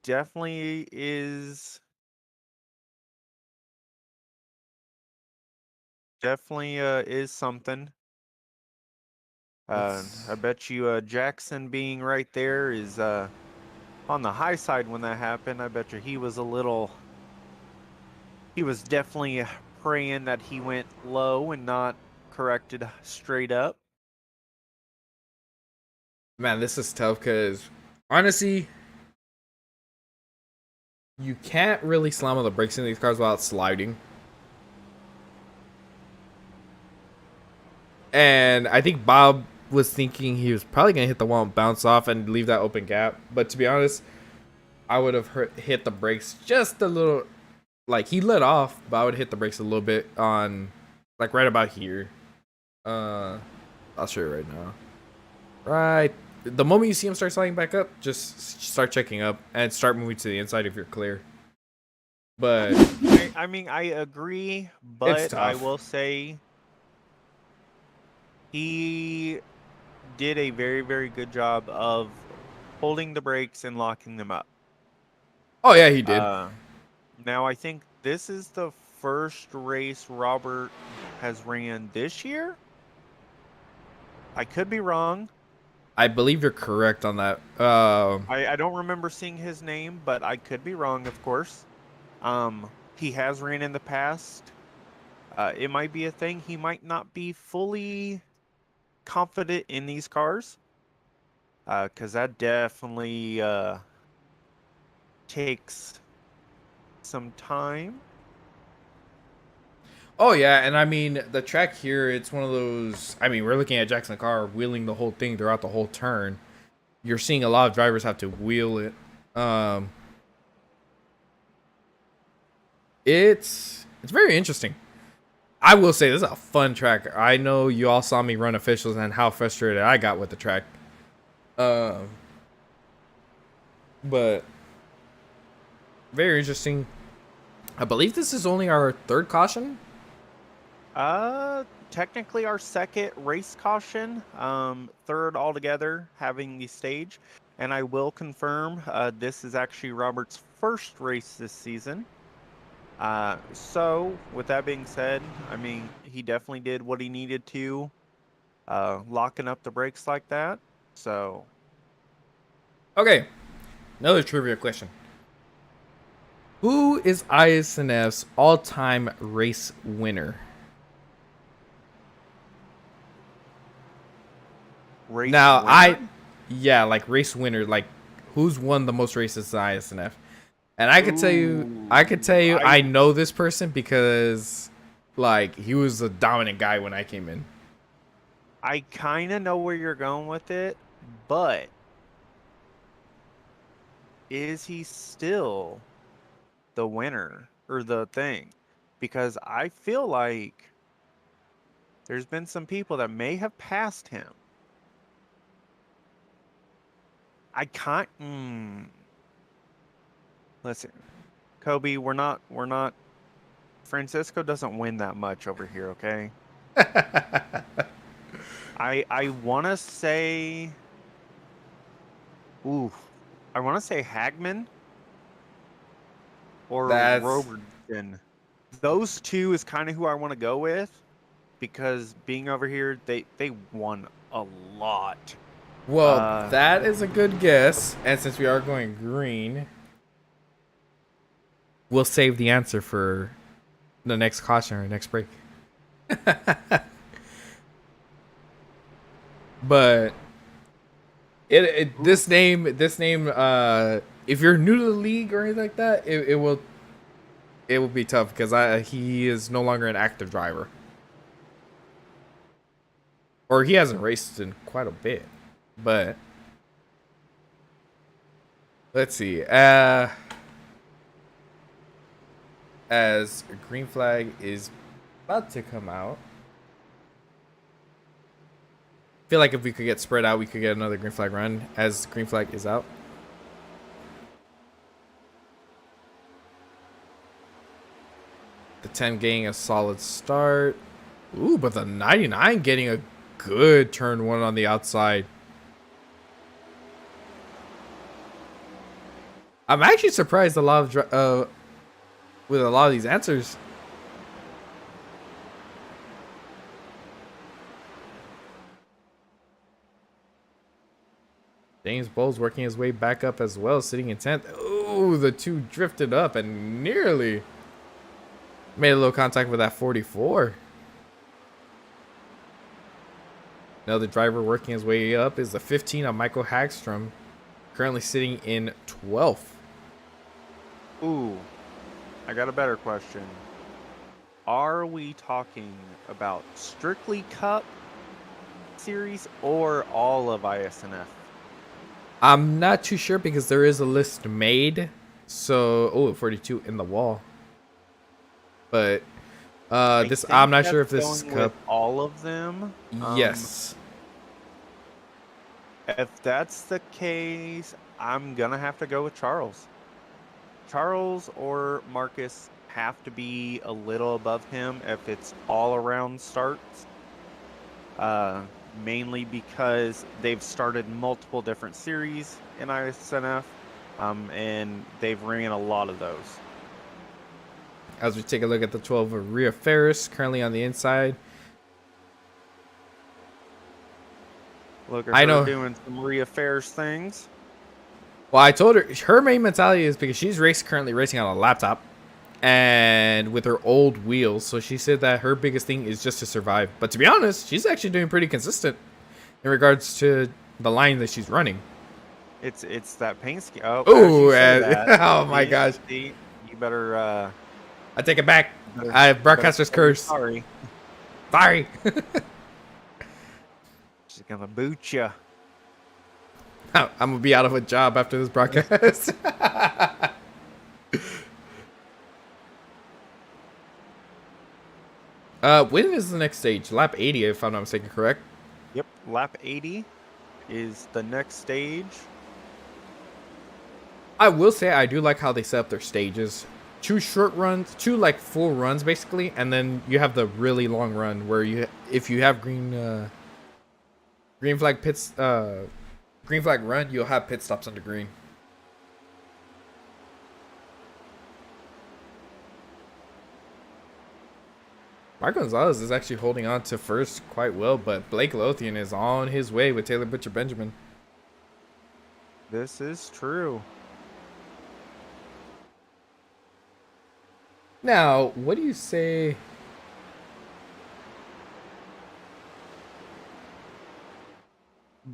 definitely is something. I bet you Jackson being right there is on the high side when that happened. I bet you he was definitely praying that he went low and not corrected straight up. Man, this is tough because honestly, you can't really slam on the brakes in these cars without sliding. And I think Bob was thinking he was probably going to hit the wall and bounce off and leave that open gap. But to be honest, I would have hit the brakes just a little. Like, he let off, but I would hit the brakes a little bit on, like, right about here. I'll show you right now. Right. The moment you see him start sliding back up, just start checking up and start moving to the inside if you're clear. But I mean, I agree, It's but tough. I will say he did a very, very good job of holding the brakes and locking them up. oh yeah, he did. Now, I think this is the first race Robert has ran this year. I could be wrong. I believe you're correct on that. I don't remember seeing his name, but I could be wrong, of course. He has ran in the past. It might be a thing. He might not be fully confident in these cars. Because that definitely takes some time. Oh yeah, and I mean the track here, it's one of those. I mean, we're looking at Jackson Carr wheeling the whole thing throughout the whole turn. You're seeing a lot of drivers have to wheel it. It's very interesting. I will say this is a fun track. I know you all saw me run officials and how frustrated I got with the track. But very interesting. I believe this is only our third caution. Technically our second race caution, third altogether having the stage, and I will confirm this is actually Robert's first race this season. So with that being said, I mean, he definitely did what he needed to, locking up the brakes like that. So, Okay, another trivia question. Who is ISNF's all-time race winner? race Now, winner? yeah, like race winner, like who's won the most races in ISNF? And I could tell you, I know this person because, like, he was a dominant guy when I came in. I kind of know where you're going with it, but is he still the winner or the thing? Because I feel like there's been some people that may have passed him. I can't. Listen, Kobe, we're not. Francisco doesn't win that much over here, okay? I want to say. Ooh, I want to say Hagman or That's- Robertson. Those two is kind of who I want to go with because being over here, they won a lot. Well, that is a good guess. And since we are going green, we'll save the answer for the next caution or next break. But this name, if you're new to the league or anything like that, it will be tough because he is no longer an active driver, or he hasn't raced in quite a bit. But let's see. As a green flag is about to come out. I feel like if we could get spread out, we could get another green flag run as green flag is out. The 10 getting a solid start. Ooh, but the 99 getting a good turn one on the outside. I'm actually surprised with a lot of these answers. James Bowles working his way back up as well, sitting in 10th. Ooh, the two drifted up and nearly made a little contact with that 44. Another driver working his way up is the 15 on Michael Hagstrom, currently sitting in 12th. Ooh, I got a better question. Are we talking about strictly Cup Series or all of ISNF? I'm not too sure because there is a list made. So, 42 in the wall. But I'm not sure if this is Cup. All of them? Yes. If that's the case, I'm going to have to go with Charles. Charles or Marcus have to be a little above him if it's all around starts. Mainly because they've started multiple different series in ISNF, and they've ran a lot of those. As we take a look at the 12 of Rhea Ferris, currently on the inside. Look at I her know. doing some reaffairs things. Well, I told her main mentality is because she's currently racing on a laptop and with her old wheels. So she said that her biggest thing is just to survive. But to be honest, she's actually doing pretty consistent in regards to the line that she's running. It's that paint scheme. Oh, Ooh, that, oh my gosh. you better. I take it back. better- I have broadcaster's better say curse. Sorry, Sorry. she's gonna boot you. I'm gonna be out of a job after this broadcast. When is the next stage? Lap 80, if I'm not mistaken, correct? Yep, lap 80 is the next stage. I will say I do like how they set up their stages. 2 short runs, 2 like full runs basically, and then you have the really long run where if you have green flag run, you'll have pit stops under green. Mark Gonzalez is actually holding on to first quite well, but Blake Lothian is on his way with Taylor Butcher Benjamin. This is true. Now, what do you say?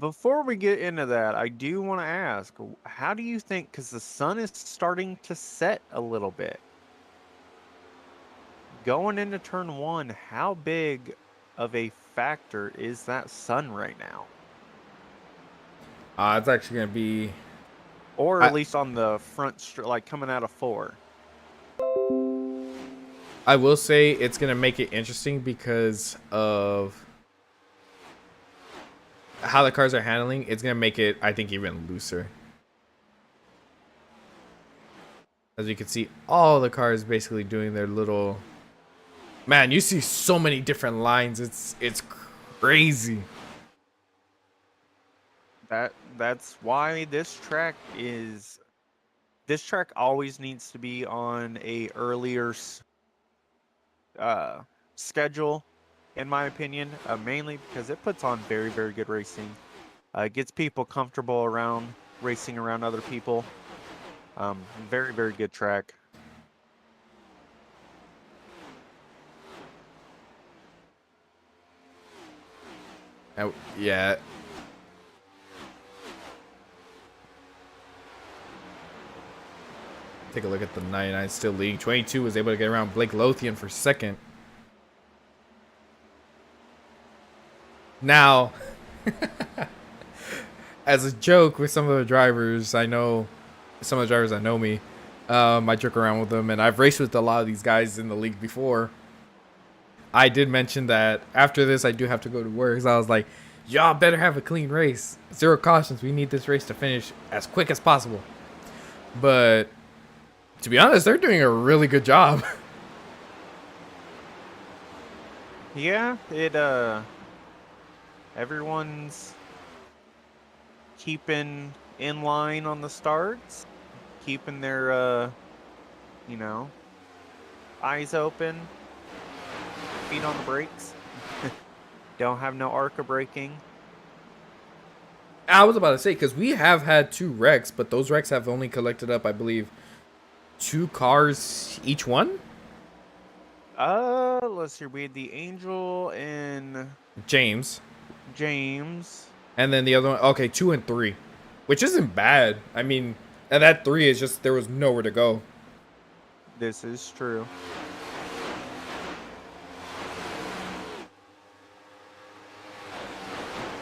Before we get into that, I do want to ask, how do you think, because the sun is starting to set a little bit, going into turn 1, how big of a factor is that sun right now? It's actually going to be... Or at least on the front, like coming out of 4. I will say it's going to make it interesting because of how the cars are handling. It's going to make it, I think, even looser. As you can see, all the cars basically doing their little... Man, you see so many different lines. It's crazy. That's why this track always needs to be on a earlier schedule, in my opinion, mainly because it puts on very, very good racing. Gets people comfortable around racing around other people. Very, very good track. Yeah. Take a look at the 99 still leading. 22 was able to get around Blake Lothian for second. Now, as a joke with some of the drivers, I know some of the drivers that know me, I joke around with them, and I've raced with a lot of these guys in the league before. I did mention that after this, I do have to go to work. So I was like, y'all better have a clean race. 0 cautions. We need this race to finish as quick as possible. But to be honest, they're doing a really good job. Yeah, everyone's keeping in line on the starts, keeping their, eyes open, feet on the brakes. Don't have no ARCA braking. I was about to say, because we have had 2 wrecks, but those wrecks have only collected up, I believe, 2 cars each one? Let's see. We had the Angel and James. And then the other one, okay, 2 and 3, which isn't bad. I mean, and that 3 is just, there was nowhere to go. This is true.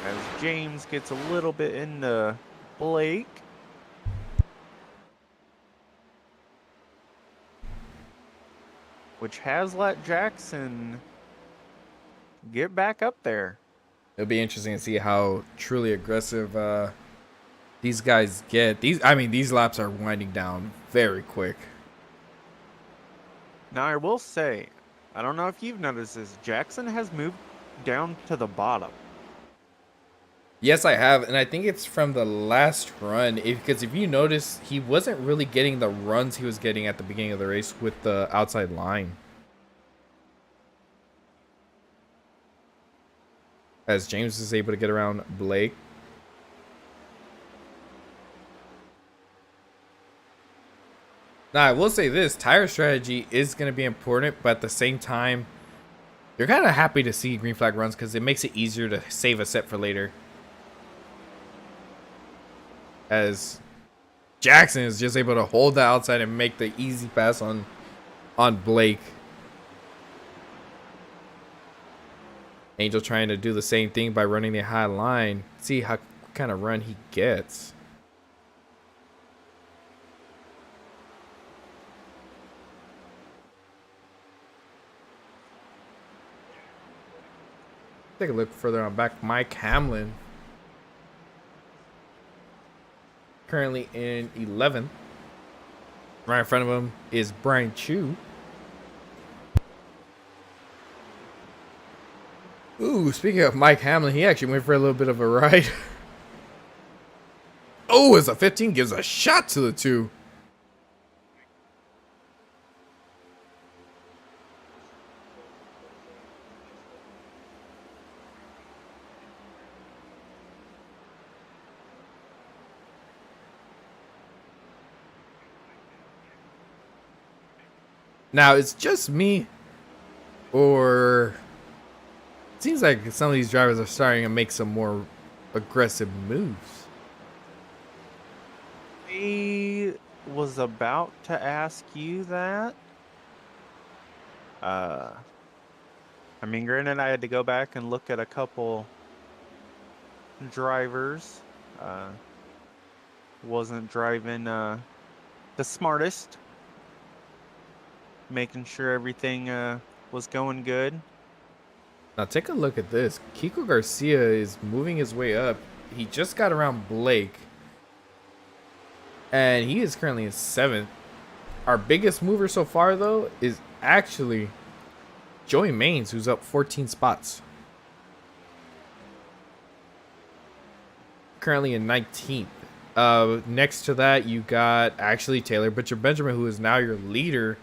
As James gets a little bit into Blake. Which has let Jackson get back up there. It'll be interesting to see how truly aggressive these guys get. These laps are winding down very quick. Now, I will say, I don't know if you've noticed this, Jackson has moved down to the bottom. Yes, I have, and I think it's from the last run. Because if you notice, he wasn't really getting the runs he was getting at the beginning of the race with the outside line. As James is able to get around Blake. Now, I will say this, tire strategy is going to be important, but at the same time, you're kind of happy to see green flag runs because it makes it easier to save a set for later. As Jackson is just able to hold the outside and make the easy pass on Blake. Angel trying to do the same thing by running the high line. See how kind of run he gets. Take a look further on back. Mike Hamlin. Currently in 11th. Right in front of him is Brian Chu. Ooh, speaking of Mike Hamlin, he actually went for a little bit of a ride. Oh, as a 15 gives a shot to the 2. Now, it's just me, or it seems like some of these drivers are starting to make some more aggressive moves. I was about to ask you that. I mean, granted, I had to go back and look at a couple drivers. Wasn't driving the smartest. Making sure everything was going good. Now take a look at this. Kiko Garcia is moving his way up. He just got around Blake. And he is currently in 7th. Our biggest mover so far, though, is actually Joey Maines, who's up 14 spots. Currently in 19th. Next to that, you got actually Taylor Butcher Benjamin, who is now your leader.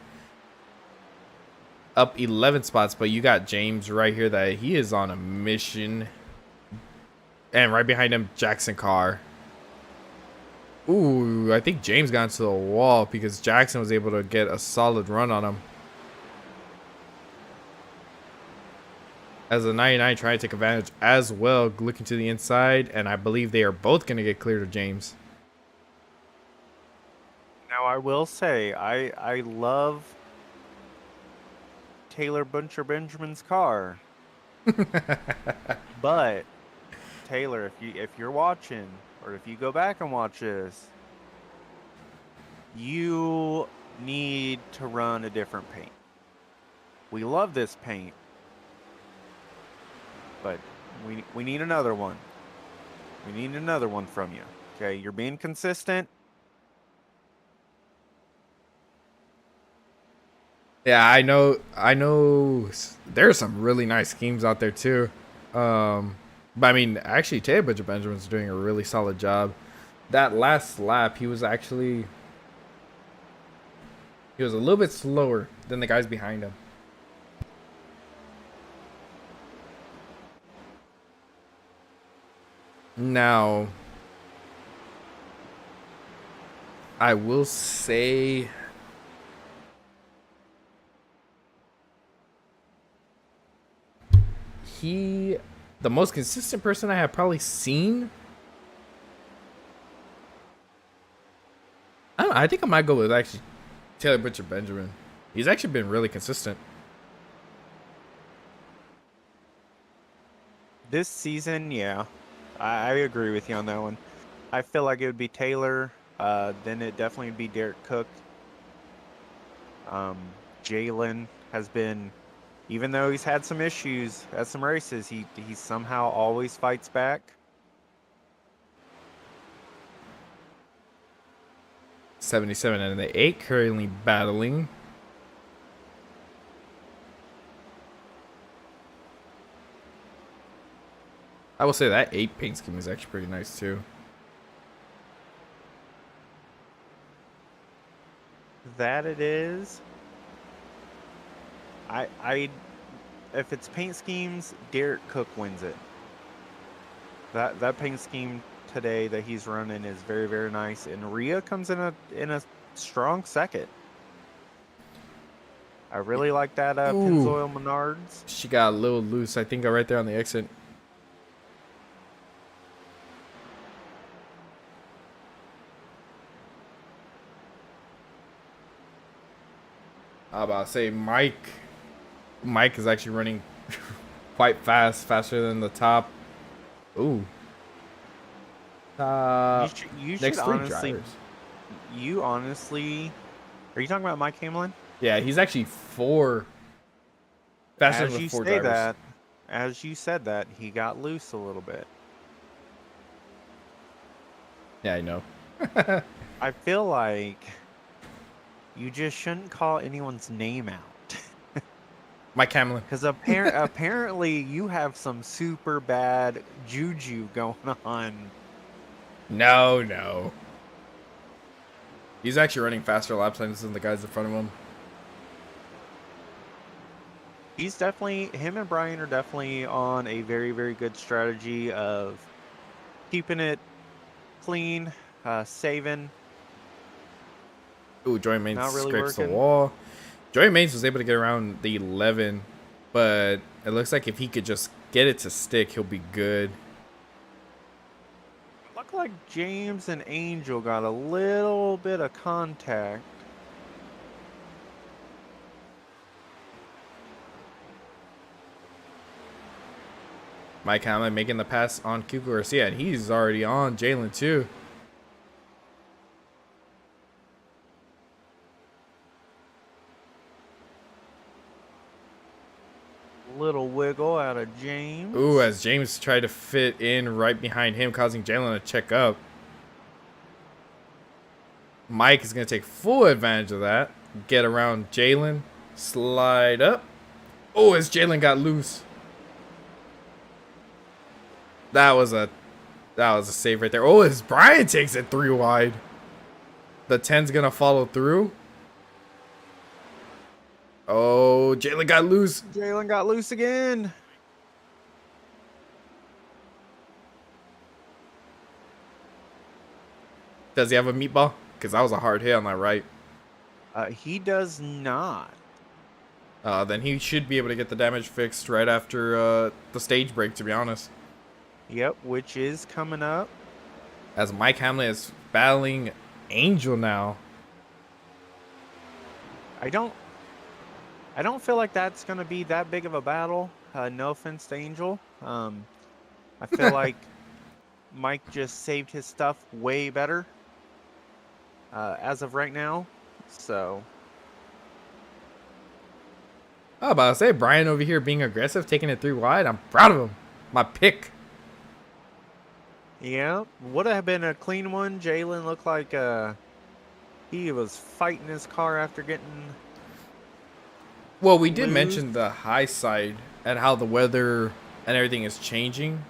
Up 11 spots, but you got James right here that he is on a mission. And right behind him, Jackson Carr. Ooh, I think James got into the wall because Jackson was able to get a solid run on him. As a 99 trying to take advantage as well, looking to the inside, and I believe they are both going to get clear to James. Now, I will say, I love Taylor Butcher Benjamin's car. But Taylor, if you're watching, or if you go back and watch this, you need to run a different paint. We love this paint, but we need another one. We need another one from you. Okay, you're being consistent. Yeah, I know there's some really nice schemes out there too. But I mean, actually Taylor Butcher Benjamin's doing a really solid job. That last lap, he was a little bit slower than the guys behind him. Now, I will say the most consistent person I have probably seen. I don't know, I think I might go with actually Taylor Butcher Benjamin. He's actually been really consistent. This season, yeah, I agree with you on that one. I feel like it would be Taylor, then it definitely would be Derek Cook. Jalen has been, even though he's had some issues at some races, he somehow always fights back. '77 and the 8 currently battling. I will say that 8 paint scheme is actually pretty nice too. That it is. If it's paint schemes, Derek Cook wins it. That paint scheme today that he's running is very, very nice, and Rhea comes in a strong second. I really like that Pennzoil Menards. She got a little loose, I think, right there on the exit. I about to say Mike is actually running quite faster than the top. Ooh. You Next should 3 honestly, drivers. you honestly, are you talking about Mike Hamlin? Yeah, he's actually 4 faster As than you the 4 say drivers. that, as you said that, he got loose a little bit. Yeah, I know. I feel like you just shouldn't call anyone's name out. Mike Hamlin. Because apparently you have some super bad juju going on. No. He's actually running faster lap times than the guys in front of him. Him and Brian are definitely on a very, very good strategy of keeping it clean, saving. Ooh, Joy Mains Not really scrapes the working. wall. Joy Mains was able to get around the 11, but it looks like if he could just get it to stick, he'll be good. Looked like James and Angel got a little bit of contact. Mike Hamlin making the pass on Cuco Garcia, and he's already on Jalen too. Little wiggle out of James. Ooh, as James tried to fit in right behind him, causing Jalen to check up. Mike is going to take full advantage of that. Get around Jalen. Slide up. Oh, as Jalen got loose. That was a save right there. Oh, as Brian takes it 3 wide. The 10's going to follow through. Oh, Jalen got loose. Jalen got loose again. Does he have a meatball? Because that was a hard hit on that right. He does not. Then he should be able to get the damage fixed right after the stage break, to be honest. Yep, which is coming up. As Mike Hamlin is battling Angel now. I don't feel like that's going to be that big of a battle. No offense to Angel. I feel like Mike just saved his stuff way better as of right now. So. I was about to say, Brian over here being aggressive, taking it 3 wide. I'm proud of him. My pick. Yeah, would have been a clean one. Jalen looked like he was fighting his car after getting. Well, we did loose. mention the high side and how the weather and everything is changing.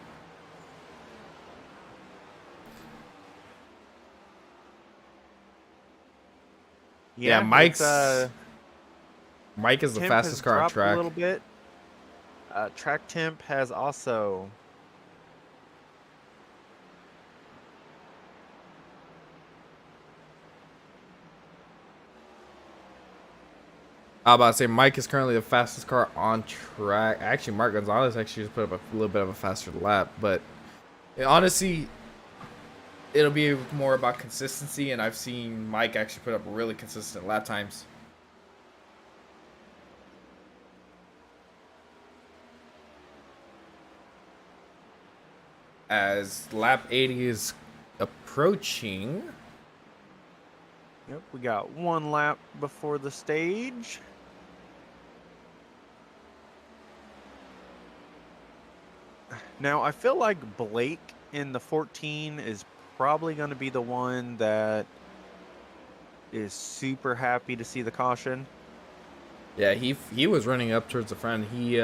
Yeah, Mike is the temp fastest has car on dropped track. a little bit. Track temp has also. I was about to say Mike is currently the fastest car on track. Actually, Mark Gonzalez actually just put up a little bit of a faster lap, but honestly, it'll be more about consistency, and I've seen Mike actually put up really consistent lap times. As lap 80 is approaching. Yep, we got 1 lap before the stage. Now, I feel like Blake in the 14 is probably going to be the one that is super happy to see the caution. Yeah, he was running up towards the front. He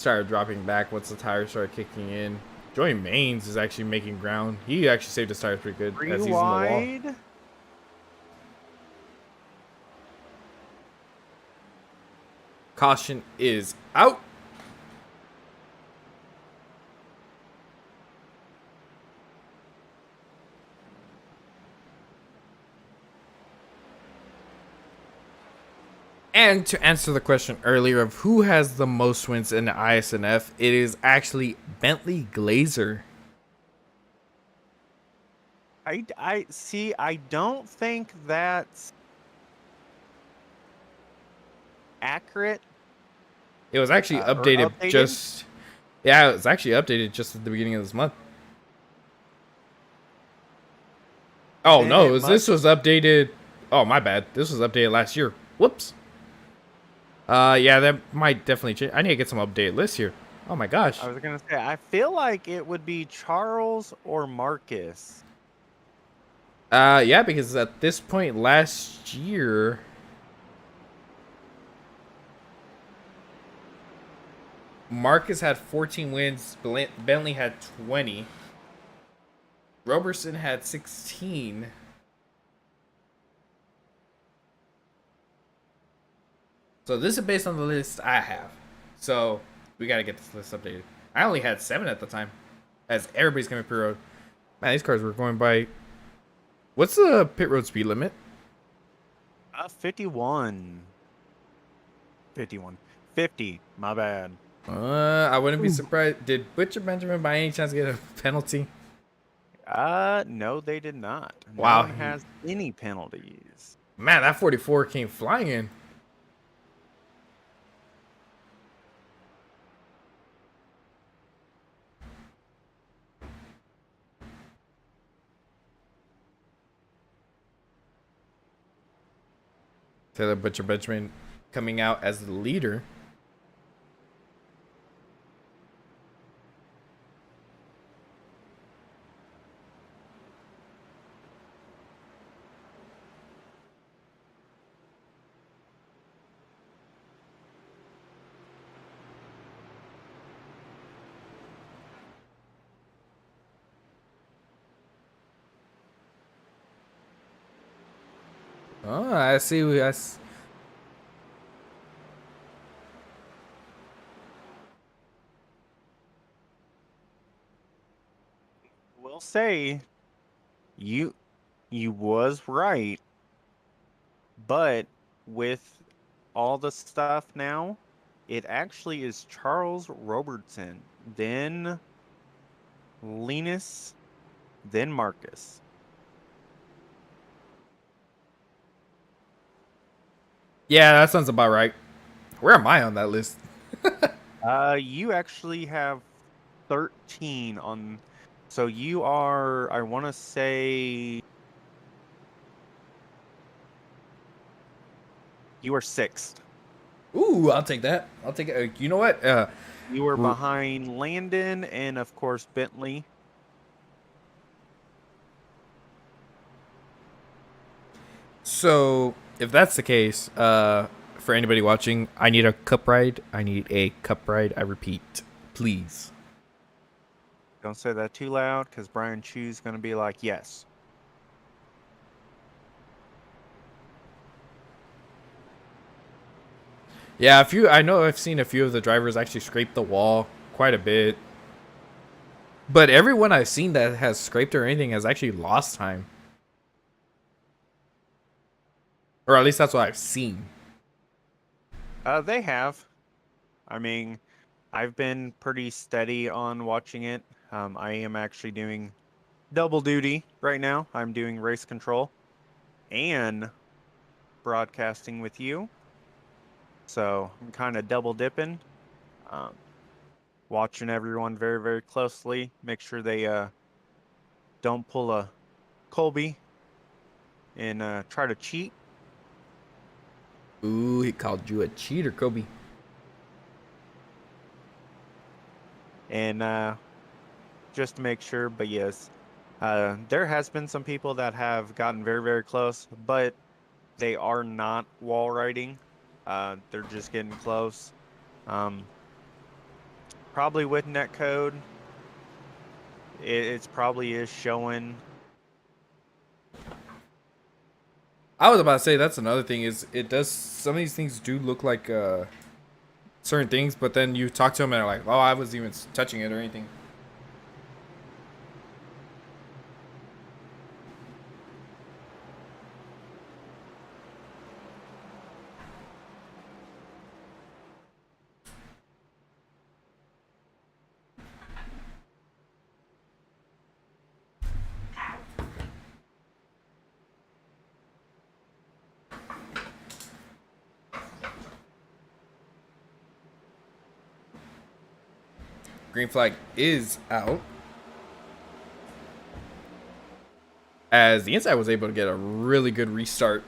started dropping back once the tires started kicking in. Joey Maines is actually making ground. He actually saved his tires pretty good Three as he's in the wall. wide. Caution is out. And to answer the question earlier of who has the most wins in the ISNF, it is actually Bentley Glazer. I see. I don't think that's accurate. It was actually Or updated updated? just... Yeah, it was actually updated just at the beginning of this month. Oh, Then no, it this was updated... Oh, my bad. This was updated last year. Whoops. Yeah, that might definitely change. I need to get some updated lists here. Oh, my gosh. I was gonna say. I feel like it would be Charles or Marcus. Yeah, because at this point last year... Marcus had 14 wins. Bentley had 20. Roberson had 16. So this is based on the list I have. So we got to get this list updated. I only had 7 at the time. As everybody's coming pit road. Man, these cars were going by... What's the pit road speed limit? 51. 51. 50. My bad. I wouldn't be surprised. Did Butcher Benjamin by any chance get a penalty? No, they did not. Wow. No one has any penalties. Man, that 44 came flying in. Taylor Butcher Benjamin coming out as the leader. Oh, I see. Will say you was right, but with all the stuff now, it actually is Charles Robertson, then Linus, then Marcus. Yeah, that sounds about right. Where am I on that list? You actually have 13 on, so you are, I want to say, you are 6th. Ooh, I'll take that. I'll take it. You know what? You were behind Landon and, of course, Bentley. So if that's the case, for anybody watching, I need a cup ride. I need a cup ride. I repeat, please. Don't say that too loud, because Brian Chu's going to be like, yes. Yeah, I know I've seen a few of the drivers actually scrape the wall quite a bit. But everyone I've seen that has scraped or anything has actually lost time. Or at least that's what I've seen. They have. I mean, I've been pretty steady on watching it. I am actually doing double duty right now. I'm doing race control and broadcasting with you. So I'm kind of double dipping, watching everyone very, very closely. Make sure they don't pull a Colby and try to cheat. Ooh, he called you a cheater, Kobe. And just to make sure, but yes, there has been some people that have gotten very, very close, but they are not wall riding. They're just getting close. probably with netcode, it's probably is showing. I was about to say that's another thing is it does some of these things do look like certain things, but then you talk to them and they're like, oh, I wasn't even touching it or anything. Green flag is out. As the inside was able to get a really good restart.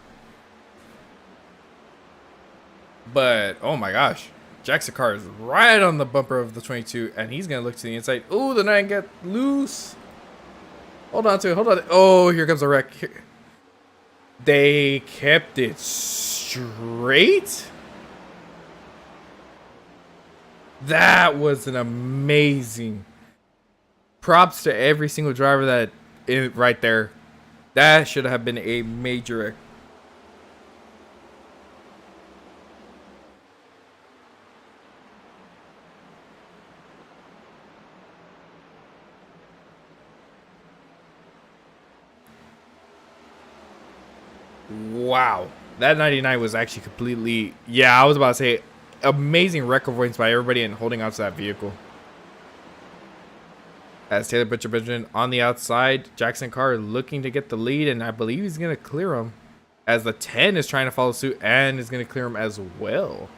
But, oh my gosh. Jackson car is right on the bumper of the 22. And he's going to look to the inside. Oh, the 9 got loose. Hold on to it. Hold on. Oh, here comes a wreck. They kept it straight. That was an amazing. Props to every single driver that right there. That should have been a major. Wow. That 99 was actually completely. Yeah, I was about to say amazing wreck avoidance by everybody and holding onto that vehicle. As Taylor Butcher Benjamin on the outside, Jackson Carr looking to get the lead, and I believe he's going to clear him. As the 10 is trying to follow suit and is going to clear him as well.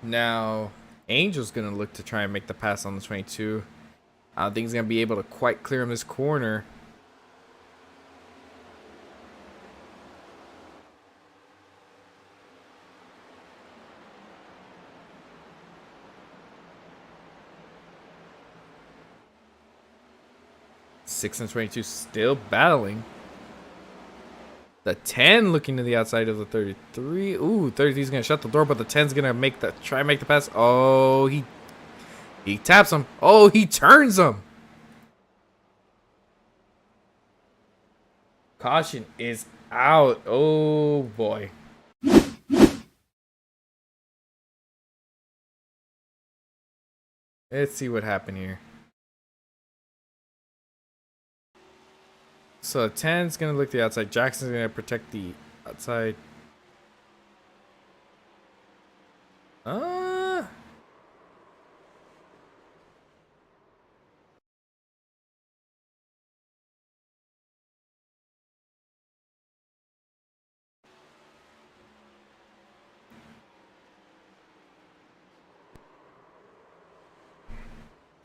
Now, Angel's going to look to try and make the pass on the 22. I don't think he's going to be able to quite clear him this corner. Six and 22 still battling. The 10 looking to the outside of the 33. Ooh, 33 is going to shut the door, but the 10's going to try and make the pass. Oh, he taps him. Oh, he turns him. Caution is out. Oh, boy. Let's see what happened here. So 10's going to look the outside. Jackson's going to protect the outside.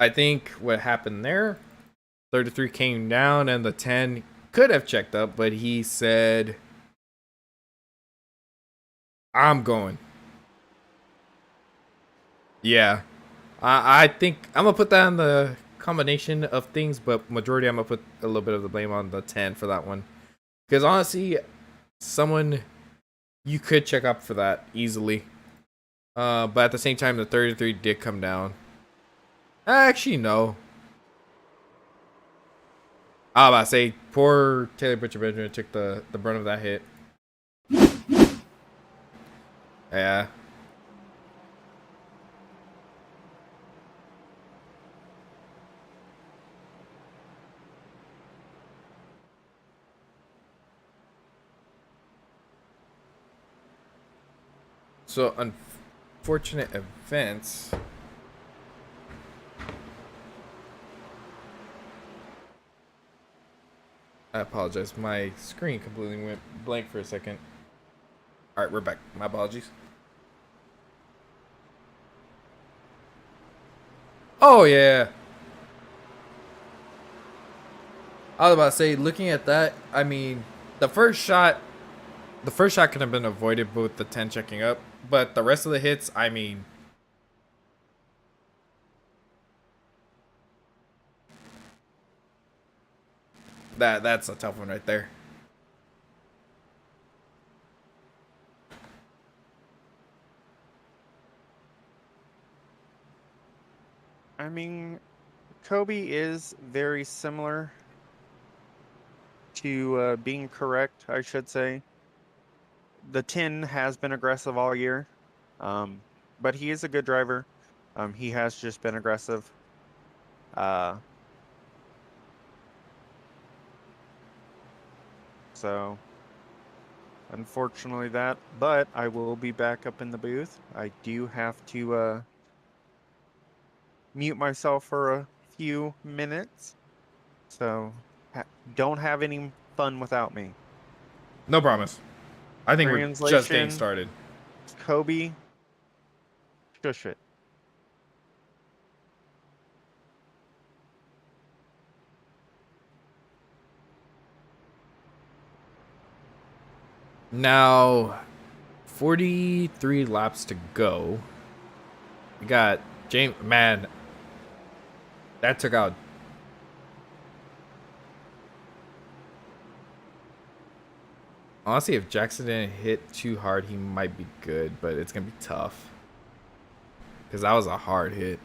I think what happened there, 33 came down and the 10 could have checked up, but he said, I'm going. Yeah. I think I'm going to put that on the combination of things, but majority I'm going to put a little bit of the blame on the 10 for that one. Because honestly, someone, you could check up for that easily. But at the same time, the 33 did come down. Actually, no. I was about to say, poor Taylor Butcher Benjamin took the brunt of that hit. Yeah. So, unfortunate events. I apologize. My screen completely went blank for a second. All right, we're back. My apologies. Oh, yeah. I was about to say, looking at that, I mean, The first shot could have been avoided with the 10 checking up, but the rest of the hits, I mean, that's a tough one right there. I mean, Kobe is very similar to being correct, I should say. The 10 has been aggressive all year, but he is a good driver. He has just been aggressive. So, unfortunately but I will be back up in the booth. I do have to mute myself for a few minutes. So, don't have any fun without me. No promise. I think we're just getting Translation. started. Kobe, shush it. Now, 43 laps to go. We got James. Man, that took out. Honestly, if Jackson didn't hit too hard, he might be good, but it's going to be tough. Because that was a hard hit.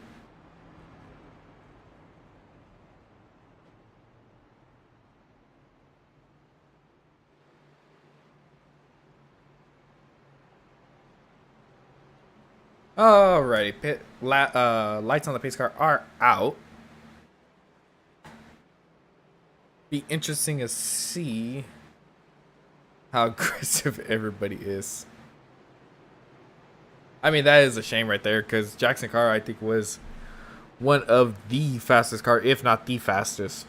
Alrighty, lights on the pace car are out. Be interesting to see how aggressive everybody is. I mean, that is a shame right there, because Jackson Carr, I think, was one of the fastest car, if not the fastest.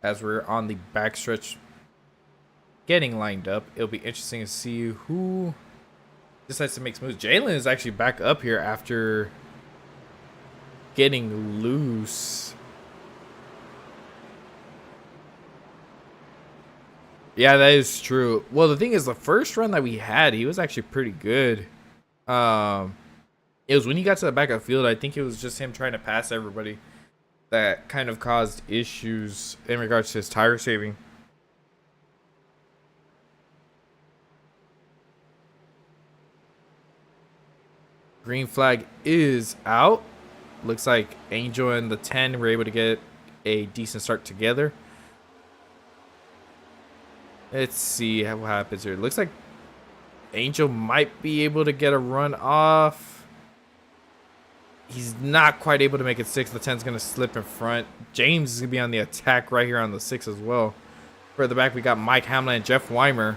As we're on the backstretch getting lined up, it'll be interesting to see who decides to make moves. Jalen is actually back up here after getting loose. Yeah, that is true. Well, the thing is, the first run that we had, he was actually pretty good. It was when he got to the back of the field, I think it was just him trying to pass everybody that kind of caused issues in regards to his tire saving. Green flag is out. Looks like Angel and the 10 were able to get a decent start together. Let's see what happens here. Looks like Angel might be able to get a run off. He's not quite able to make it 6. The 10's going to slip in front. James is going to be on the attack right here on the 6 as well. Further back, we got Mike Hamlin and Jeff Weimer.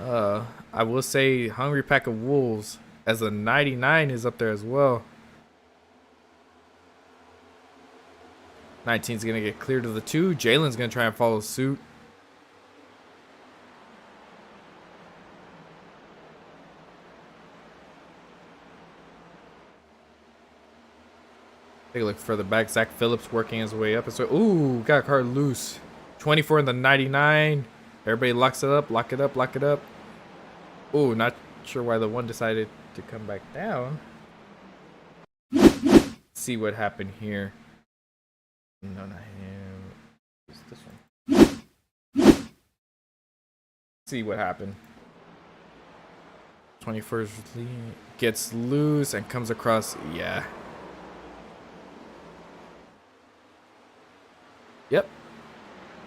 I will say Hungry Pack of Wolves, as the 99 is up there as well. 19's going to get clear to the 2. Jalen's going to try and follow suit. Take a look further back. Zach Phillips working his way up. So, ooh, got a car loose. 24 in the 99. Everybody locks it up. Lock it up. Lock it up. Ooh, not sure why the one decided to come back down. Let's see what happened here. No, not him. It's this one. See what happened. 21st gets loose and comes across. Yeah. Yep.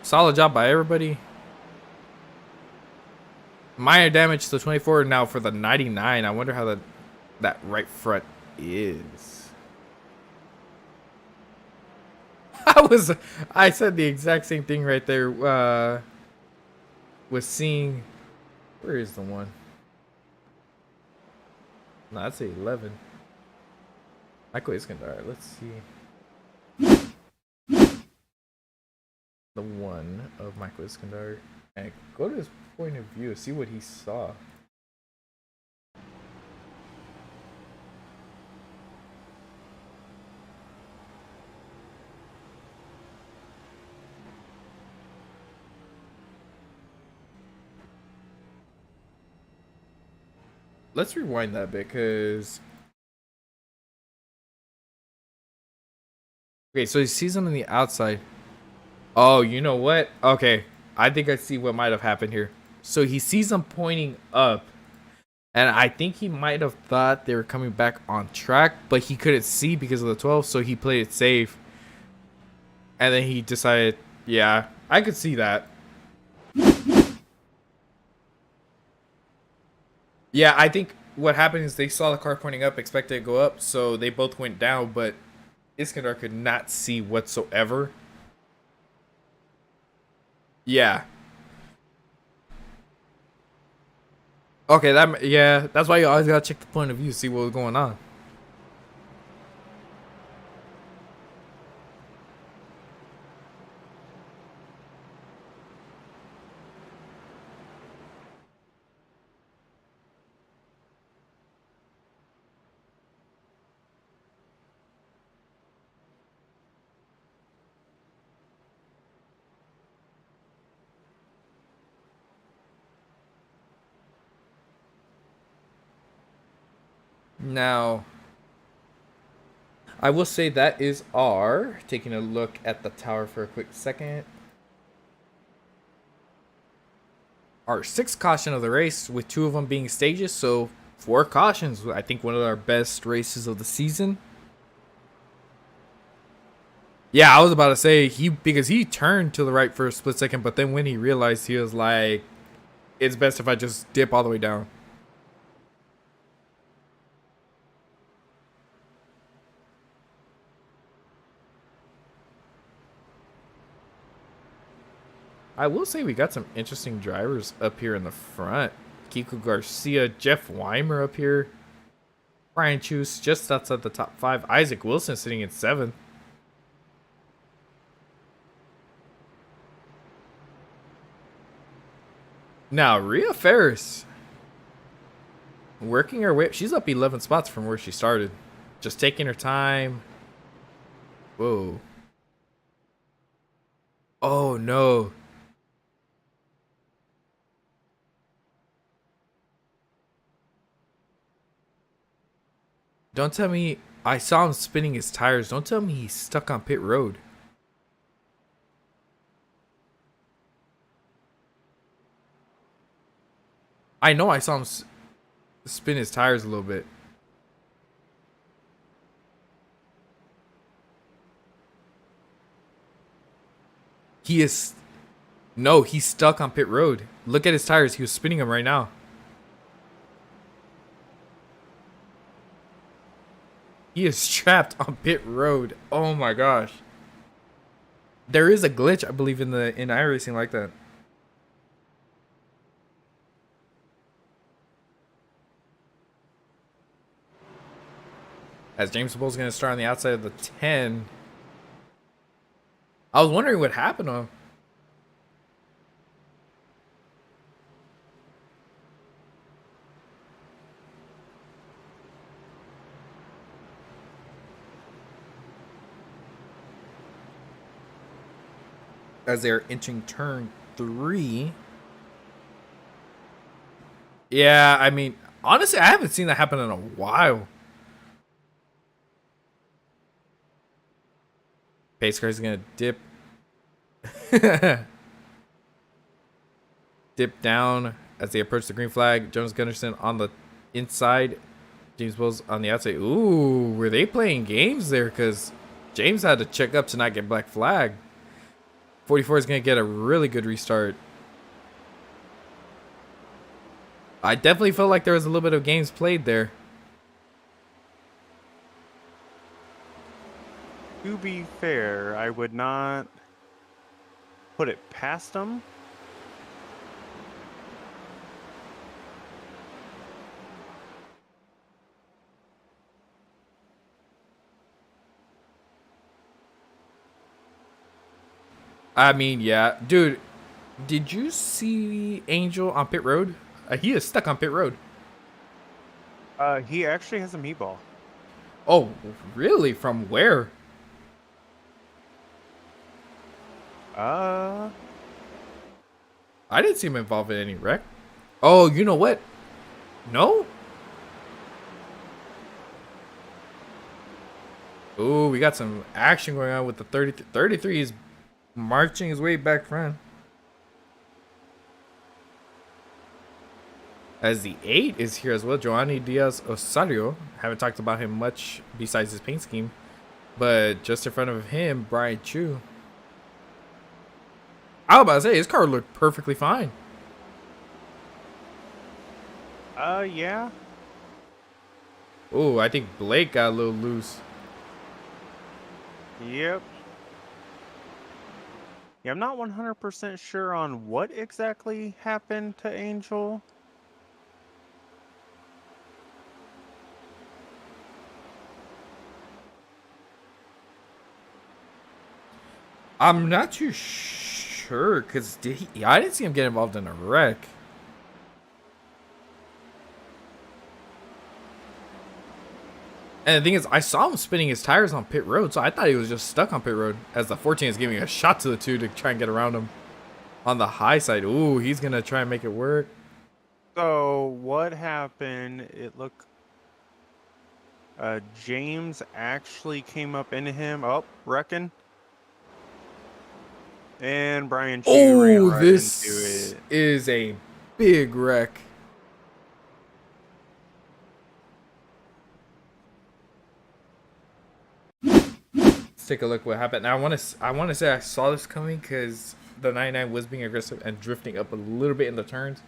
Solid job by everybody. Minor damage to the 24 now for the 99. I wonder how that right front is. I said the exact same thing right there. Was seeing, where is the one? No, I'd say 11. Michael Iskandar. Let's see. Michael Iskandar and go to his point of view, see what he saw. Let's rewind that bit, because okay, so he sees him on the outside. Oh, you know what? Okay, I think I see what might have happened here. So he sees them pointing up, and I think he might have thought they were coming back on track, but he couldn't see because of the 12, so he played it safe. And then he decided, yeah, I could see that. Yeah, I think what happened is they saw the car pointing up, expected it to go up, so they both went down, but Iskandar could not see whatsoever. Yeah. Okay, that's why you always gotta check the point of view, see what was going on. Now, I will say that is our taking a look at the tower for a quick second. Our sixth caution of the race, with 2 of them being stages, so 4 cautions. I think one of our best races of the season. Yeah, I was about to say because he turned to the right for a split second, but then when he realized, he was like, it's best if I just dip all the way down. I will say we got some interesting drivers up here in the front. Kiko Garcia, Jeff Weimer up here. Brian Chuse just outside the top 5. Isaac Wilson sitting in 7th. Now, Rhea Ferris. Working her way. She's up 11 spots from where she started. Just taking her time. Whoa. Oh, no. Don't tell me. I saw him spinning his tires. Don't tell me he's stuck on pit road. I know I saw him spin his tires a little bit. He is... No, he's stuck on pit road. Look at his tires. He was spinning them right now. He is trapped on pit road. Oh my gosh. There is a glitch, I believe, in iRacing like that. As James Bull's going to start on the outside of the 10. I was wondering what happened to him. As they're entering turn 3. Yeah, I mean, honestly, I haven't seen that happen in a while. Pace car's gonna dip. Dip down as they approach the green flag. Jonas Gunnarsson on the inside. James Bowles on the outside. Ooh, were they playing games there? Because James had to check up to not get black flag. 44 is going to get a really good restart. I definitely felt like there was a little bit of games played there. To be fair, I would not put it past them. I mean, yeah. Dude, Did you see Angel on pit road? He is stuck on pit road. He actually has a meatball. Oh, really? From where? Uh, I didn't see him involved in any wreck. Oh, you know what? No? Ooh, we got some action going on with the 33 is marching his way back front. As the 8 is here as well, Giovanni Diaz Osario. Haven't talked about him much besides his paint scheme. But just in front of him, Brian Chu. I was about to say, his car looked perfectly fine. yeah. Ooh, I think Blake got a little loose. Yep. Yeah, I'm not 100% sure on what exactly happened to Angel. I'm not too sure, because I didn't see him get involved in a wreck. And the thing is, I saw him spinning his tires on pit road, so I thought he was just stuck on pit road as the 14 is giving a shot to the 2 to try and get around him. On the high side, ooh, he's going to try and make it work. So what happened? It looked James actually came up into him. Oh, reckon. And Brian Chu ran Oh, right this into it. is a big wreck. Let's take a look what happened. Now, I want to say I saw this coming because the 99 was being aggressive and drifting up a little bit in the turns.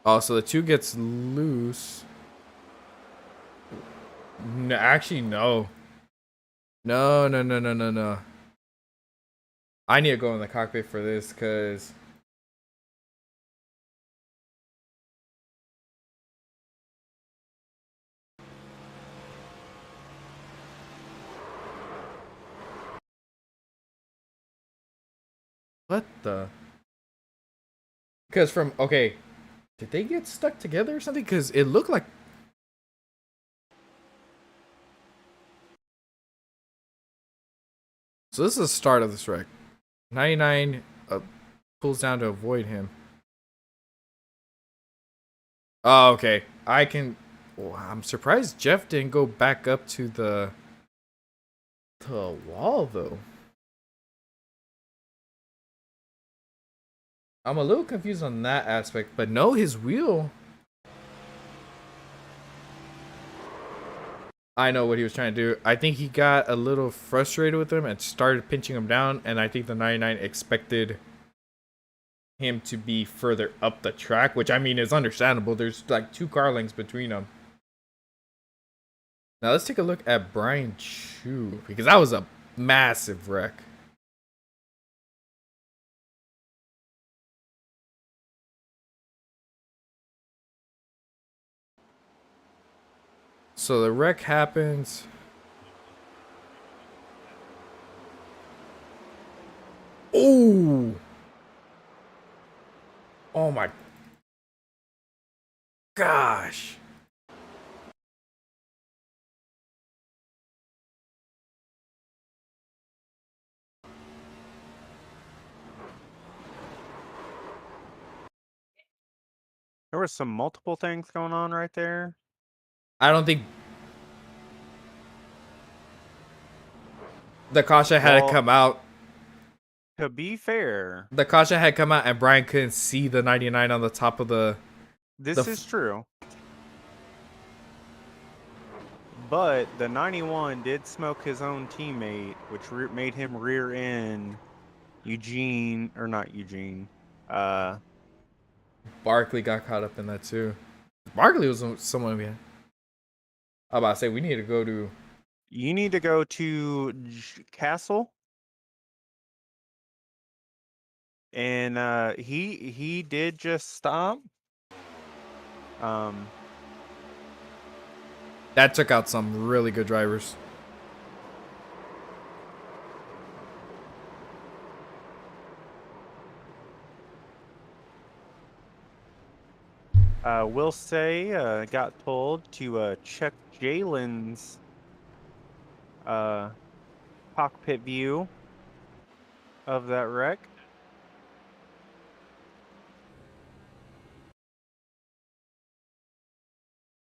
Oh, so the 2 gets loose. No, actually, no. No. I need to go in the cockpit for this because... What the? Because from... Okay. Did they get stuck together or something? Because it looked like... So this is the start of this wreck. 99 pulls down to avoid him. Oh, okay. I can... Oh, I'm surprised Jeff didn't go back up to the wall, though. I'm a little confused on that aspect, but no, his wheel... I know what he was trying to do. I think he got a little frustrated with him and started pinching him down, and I think the 99 expected him to be further up the track, which I mean is understandable. There's like 2 car lengths between them. Now let's take a look at Brian Chu, because that was a massive wreck. So the wreck happens. Oh! Oh my gosh. There was some multiple things going on right there. I don't think the caution had to come out. To be fair, The caution had come out and Brian couldn't see the 99 on the top of the... this is true. But the 91 did smoke his own teammate, which made him rear end Eugene, or not Eugene. Barkley got caught up in that too. Barkley was someone we had. I'm about to say we need to go to... You need to go to Castle. And he did just stop. That took out some really good drivers. Will say, got told to check Jalen's cockpit view of that wreck.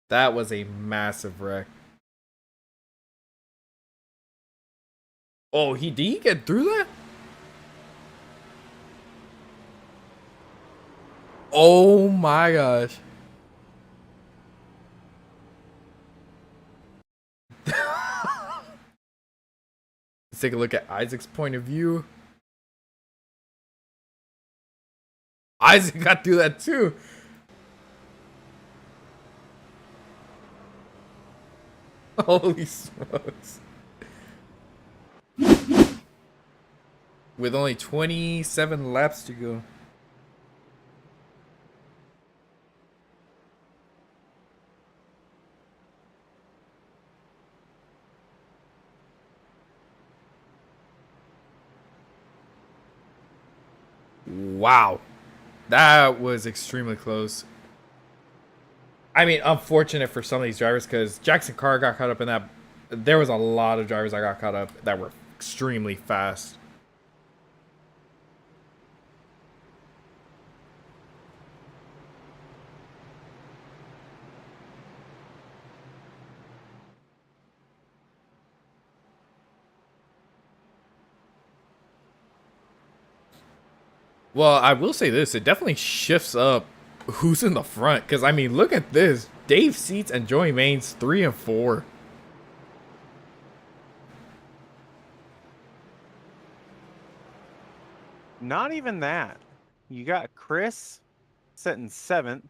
That was a massive wreck. Oh, did he get through that? Oh my gosh. Let's take a look at Isaac's point of view. Isaac got through that too. Holy smokes. With only 27 laps to go. Wow. That was extremely close. I mean, unfortunate for some of these drivers because Jackson Carr got caught up in that. There was a lot of drivers that got caught up that were extremely fast. Well, I will say this. It definitely shifts up who's in the front. Because, I mean, look at this. Dave Seats and Joey Maines 3 and 4. Not even that. You got Chris sitting 7th.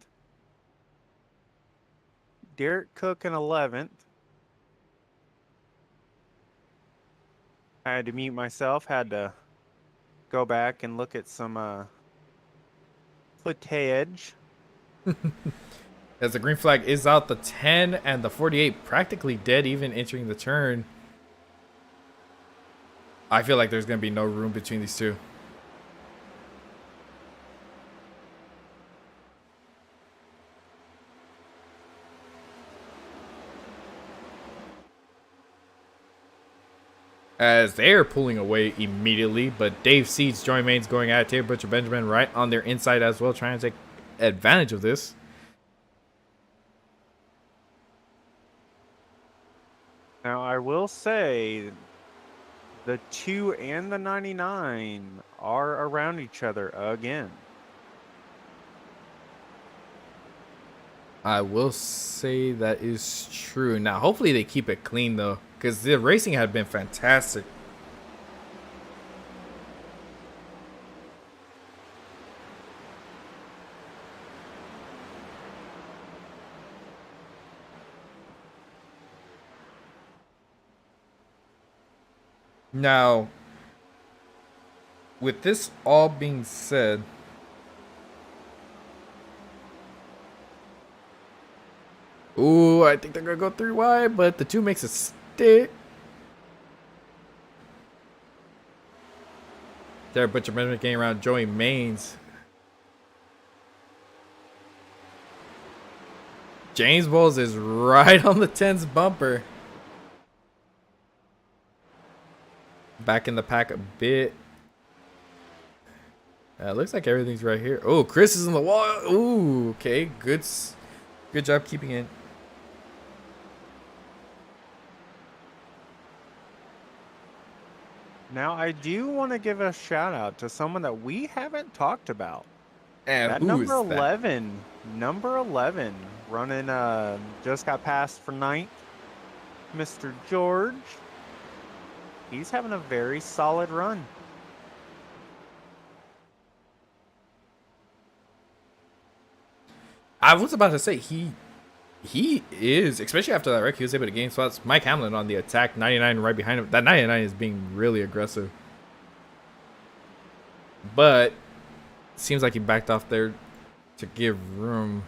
Derek Cook in 11th. I had to mute myself. Had to go back and look at some footage. As the green flag is out, the 10 and the 48 practically dead even entering the turn. I feel like there's going to be no room between these two. As they're pulling away immediately, but Dave Seeds, Joey Maines going at Taylor Butcher Benjamin right on their inside as well, trying to take advantage of this. Now, I will say the 2 and the 99 are around each other again. I will say that is true. Now, hopefully they keep it clean, though, because the racing had been fantastic. Now, with this all being said, ooh, I think they're gonna go 3 wide, but the 2 makes a stick. There, Butcher Benjamin getting around Joey Maines. James Bowles is right on the 10's bumper. Back in the pack a bit. Looks like everything's right here. Oh, Chris is in the wall. Ooh, okay. Good job keeping it. Now, I do want to give a shout out to someone that we haven't talked about. And That who number is that? 11, number 11, running, just got passed for 9th. Mr. George. He's having a very solid run. I was about to say he is, especially after that wreck, he was able to gain spots. Mike Hamlin on the attack, 99 right behind him. That 99 is being really aggressive. But seems like he backed off there to give room.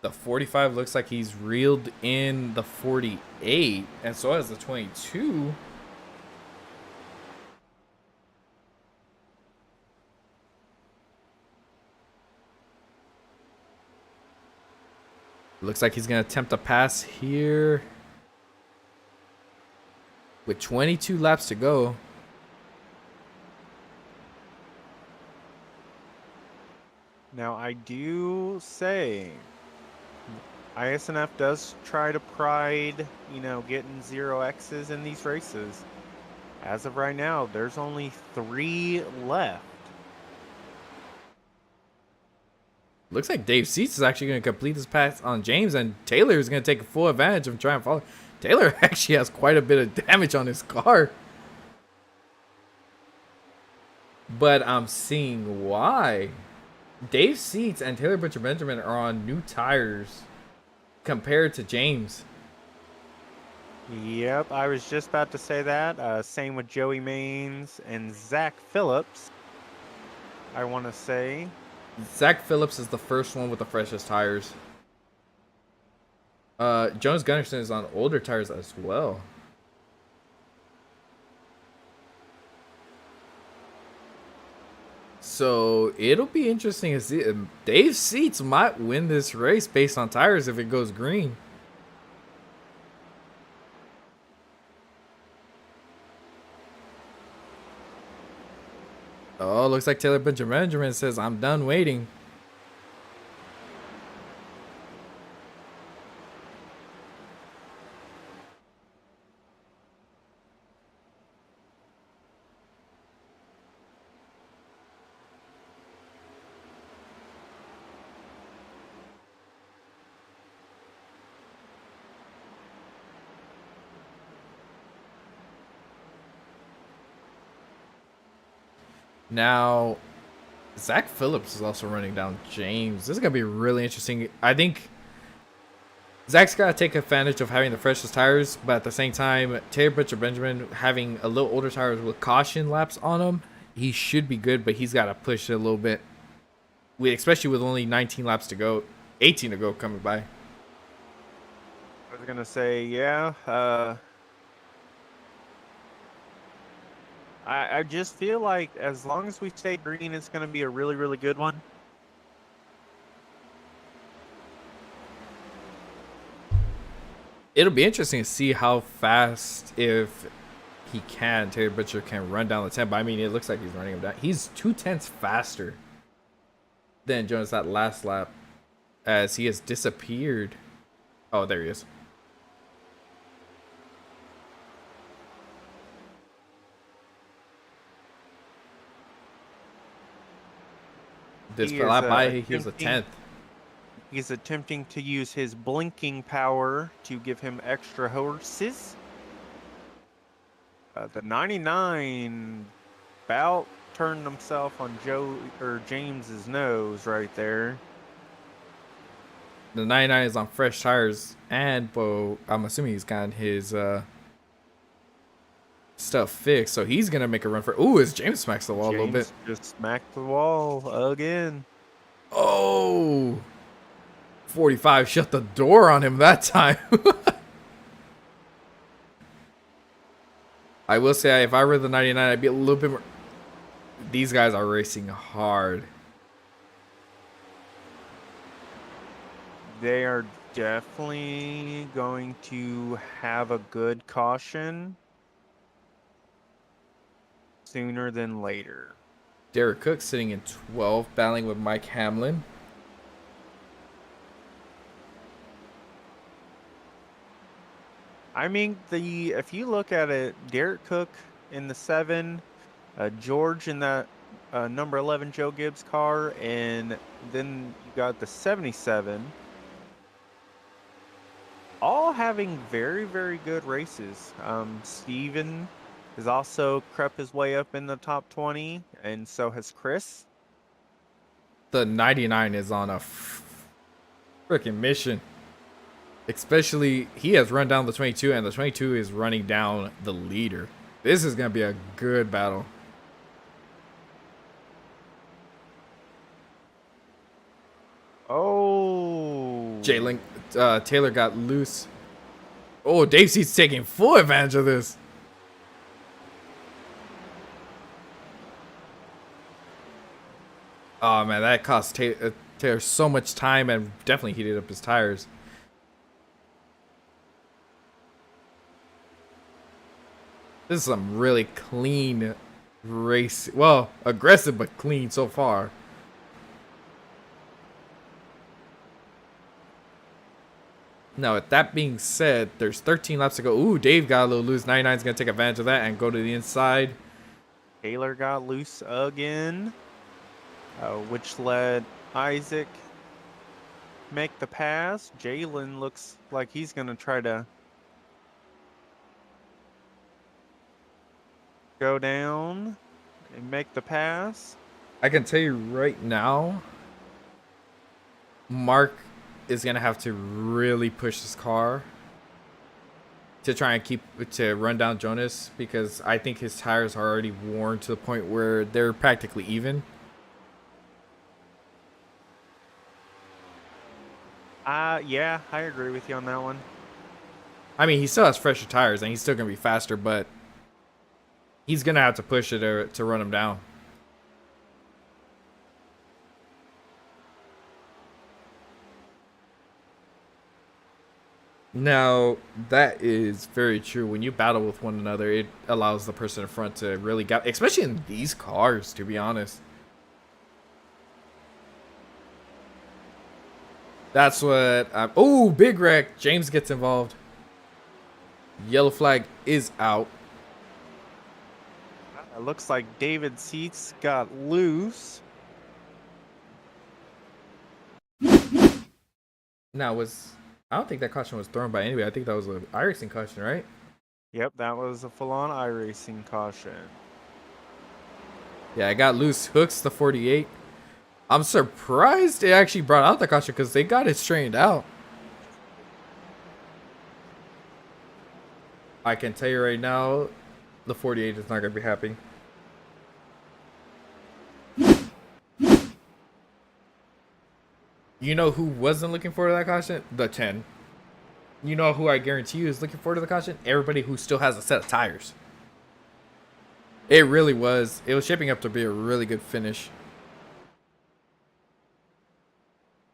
The 45 looks like he's reeled in the 48, and so has the 22. – Looks like he's going to attempt a pass here. With 22 laps to go. Now, I do say ISNF does try to pride, you know, getting 0Xs in these races. As of right now, there's only 3 left. Looks like Dave Seats is actually going to complete this pass on James, and Taylor is going to take full advantage of trying to follow. Taylor actually has quite a bit of damage on his car. But I'm seeing why. Dave Seats and Taylor Butcher Benjamin are on new tires compared to James. Yep, I was just about to say that. Same with Joey Maines and Zach Phillips, I want to say. Zach Phillips is the first one with the freshest tires. Jonas Gunnarsson is on older tires as well. So it'll be interesting to see. Dave Seats might win this race based on tires if it goes green. Oh, looks like Taylor Benjamin says, I'm done waiting. Now, Zach Phillips is also running down James. This is going to be really interesting. I think Zach's got to take advantage of having the freshest tires, but at the same time, Taylor Butcher Benjamin having a little older tires with caution laps on him, he should be good, but he's got to push it a little bit. Especially with only 19 laps to go, 18 to go coming by. I was going to say, yeah, I just feel like as long as we stay green, it's going to be a really, really good one. It'll be interesting to see how fast, if he can, Taylor Butcher can run down the 10. But I mean, it looks like he's running him down. He's 0.2 faster than Jonas that last lap, as he has disappeared. Oh, there he is. This lap by, he was a 10th. He's attempting to use his blinking power to give him extra horses. The 99 about turned himself on James's nose right there. The 99 is on fresh tires, and I'm assuming he's got his stuff fixed, so he's gonna make a run for. Ooh, as James smacks the wall a little bit. Just smacked the wall again. Oh, 45 shut the door on him that time. I will say, if I were the 99, I'd be a little bit more. These guys are racing hard. They are definitely going to have a good caution sooner than later. Derek Cook sitting in 12th, battling with Mike Hamlin. I mean, if you look at it, Derek Cook in the 7, George in that number 11 Joe Gibbs car, and then you got the 77. All having very, very good races. Steven has also crept his way up in the top 20, and so has Chris. The 99 is on a freaking mission. Especially, he has run down the 22, and the 22 is running down the leader. This is going to be a good battle. Oh. Taylor got loose. Oh, Dave Seats taking full advantage of this. Oh, man, that cost Taylor so much time and definitely heated up his tires. This is some really clean race. Well, aggressive but clean so far. Now, with that being said, there's 13 laps to go. Ooh, Dave got a little loose. 99's going to take advantage of that and go to the inside. Taylor got loose again, which let Isaac make the pass. Jalen looks like he's going to try to go down and make the pass. I can tell you right now, Mark is going to have to really push his car to try and run down Jonas, because I think his tires are already worn to the point where they're practically even. Yeah, I agree with you on that one. I mean, he still has fresher tires and he's still going to be faster, but he's going to have to push it to run him down. Now, that is very true. When you battle with one another, it allows the person in front to really get, especially in these cars, to be honest. That's what oh, big wreck. James gets involved. Yellow flag is out. It looks like David Seats got loose. Now, I don't think that caution was thrown by anybody. I think that was an iRacing caution, right? Yep, that was a full-on iRacing caution. Yeah, I got loose. Hooks the 48. I'm surprised they actually brought out the caution because they got it straightened out. I can tell you right now, the 48 is not going to be happy. You know who wasn't looking forward to that caution? The 10. You know who I guarantee you is looking forward to the caution? Everybody who still has a set of tires. It really was. It was shaping up to be a really good finish.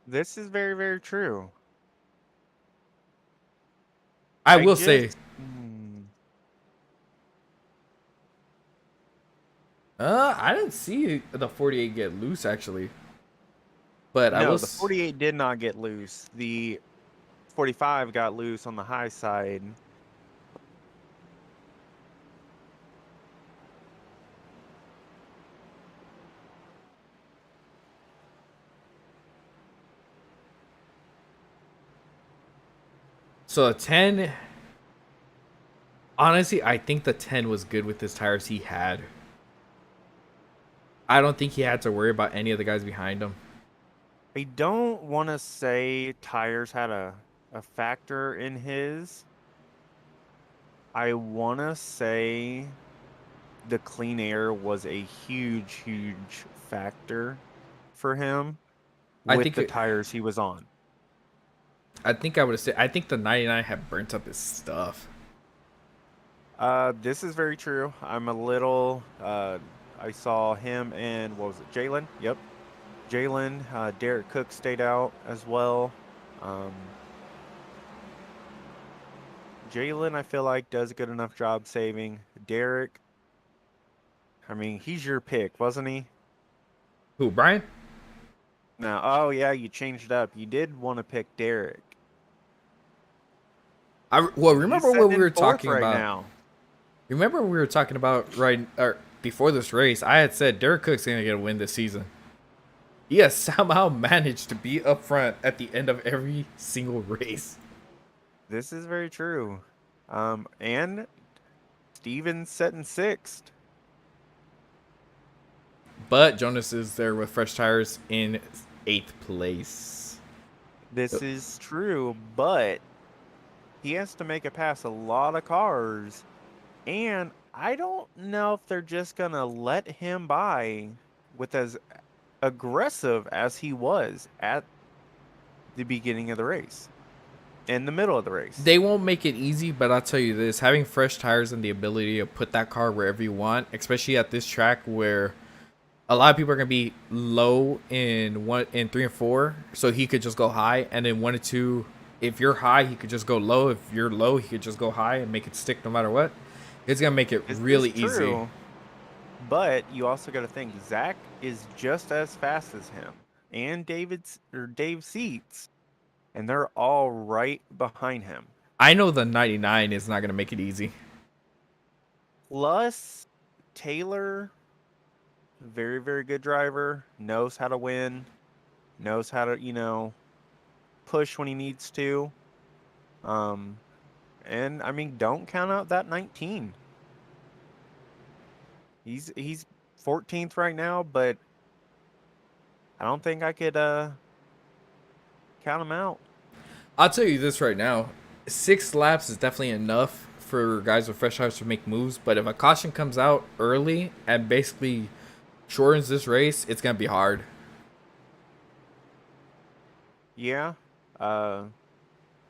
This is very, very true. I will say, I didn't see the 48 get loose actually. But no, the 48 did not get loose. The 45 got loose on the high side. So a 10, honestly, I think the 10 was good with his tires he had. I don't think he had to worry about any of the guys behind him. I don't want to say tires had a factor in his. I want to say the clean air was a huge, huge factor for him with the tires he was on. I think I would have said, I think the 99 had burnt up his stuff. This is very true. I'm a little, I saw him and, what was it, Jalen? Yep. Jalen, Derek Cook stayed out as well. Jalen, I feel like, does a good enough job saving. Derek, I mean, he's your pick, wasn't he? Who, Brian? No. Oh, yeah, you changed it up. You did want to pick Derek. Well, remember what we were talking right about? Now. Remember we were talking about before this race? I had said Derek Cook's going to get a win this season. He has somehow managed to be up front at the end of every single race. This is very true. And Steven's setting sixth. But Jonas is there with fresh tires in 8th place. This is true, but he has to make it past a lot of cars. And I don't know if they're just going to let him by with as aggressive as he was at the beginning of the race. In the middle of the race. They won't make it easy, but I'll tell you this. Having fresh tires and the ability to put that car wherever you want, especially at this track where a lot of people are going to be low in 3 and 4, so he could just go high, and then 1 and 2, if you're high, he could just go low. If you're low, he could just go high and make it stick no matter what. It's gonna make it This really is easy. true, but you also got to think Zach is just as fast as him, and Dave Seats, and they're all right behind him. I know the 99 is not gonna make it easy. Plus, Taylor, very, very good driver, knows how to win, knows how to, push when he needs to. And I mean, don't count out that 19. He's 14th right now, but I don't think I could count him out. I'll tell you this right now: 6 laps is definitely enough for guys with fresh tires to make moves. But if a caution comes out early and basically shortens this race, it's gonna be hard. Yeah, I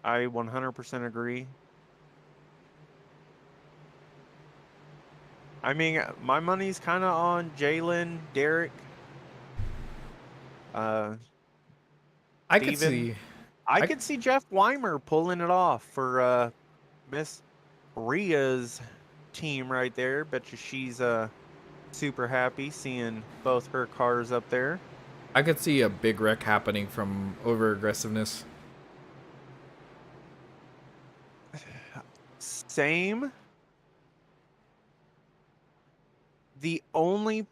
100% agree. I mean, my money's kind of on Jalen, Derek. I could Steven. see. I could see Jeff Weimer pulling it off for Miss Ria's team right there. Bet you she's super happy seeing both her cars up there. I could see a big wreck happening from over aggressiveness. Same. The only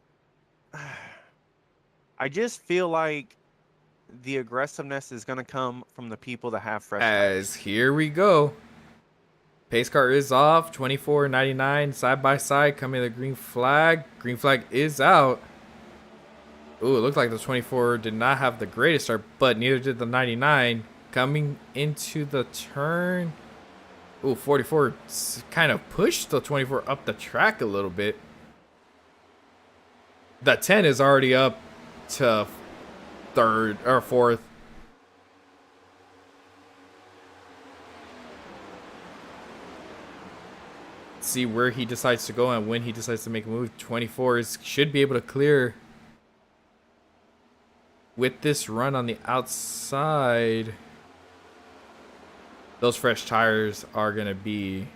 I just feel like the aggressiveness is going to come from the people that have fresh tires. As here we go. Pace car is off. 24.99 side by side. Coming to the green flag. Green flag is out. Ooh, it looked like the 24 did not have the greatest start, but neither did the 99. Coming into the turn. Ooh, 44 kind of pushed the 24 up the track a little bit. The 10 is already up to third or fourth. See where he decides to go and when he decides to make a move. 24 should be able to clear with this run on the outside. Those fresh tires are going to be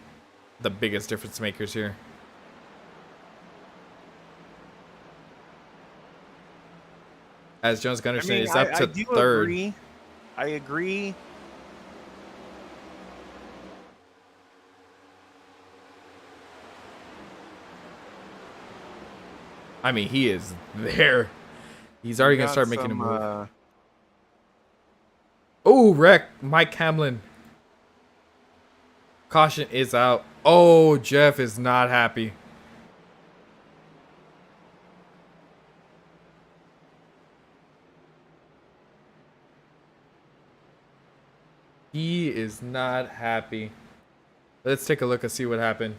the biggest difference makers here. As Jones Gunnarsson is up to third. I agree. I mean, he is there. He's already going to start making a move. Oh, wreck. Mike Hamlin. Caution is out. Oh, Jeff is not happy. He is not happy. Let's take a look and see what happened.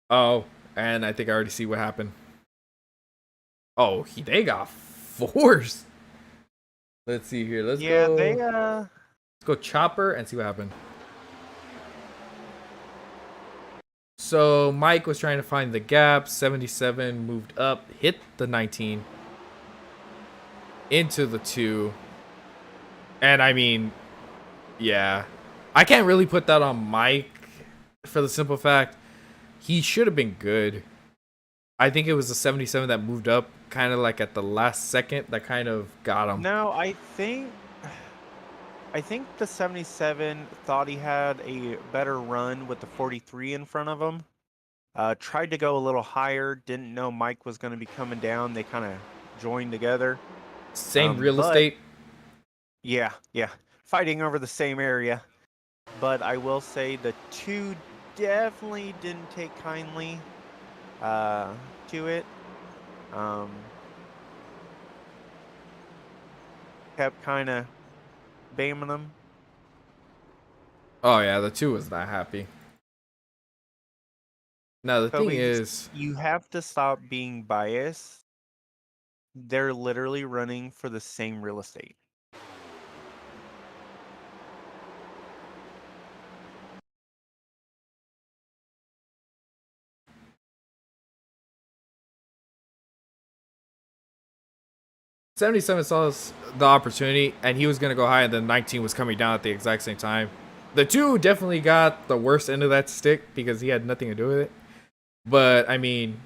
Oh, and I think I already see what happened. Oh, they got forced. Let's see here. Let's go. Let's go chopper and see what happened. So Mike was trying to find the gap. 77 moved up, hit the 19 into the 2. And I mean, yeah, I can't really put that on Mike for the simple fact he should have been good. I think it was the 77 that moved up kind of like at the last second that kind of got him. No, I think the 77 thought he had a better run with the 43 in front of him. Tried to go a little higher, didn't know Mike was going to be coming down. They kind of joined together. Same real estate. Yeah. Fighting over the same area. But I will say the 2 definitely didn't take kindly to it. Kept kind of bamming them. Oh, yeah, the 2 was not happy. Now, the thing is, you have to stop being biased. They're literally running for the same real estate. '77 saw the opportunity, and he was going to go high, and then 19 was coming down at the exact same time. The 2 definitely got the worst end of that stick because he had nothing to do with it. But I mean,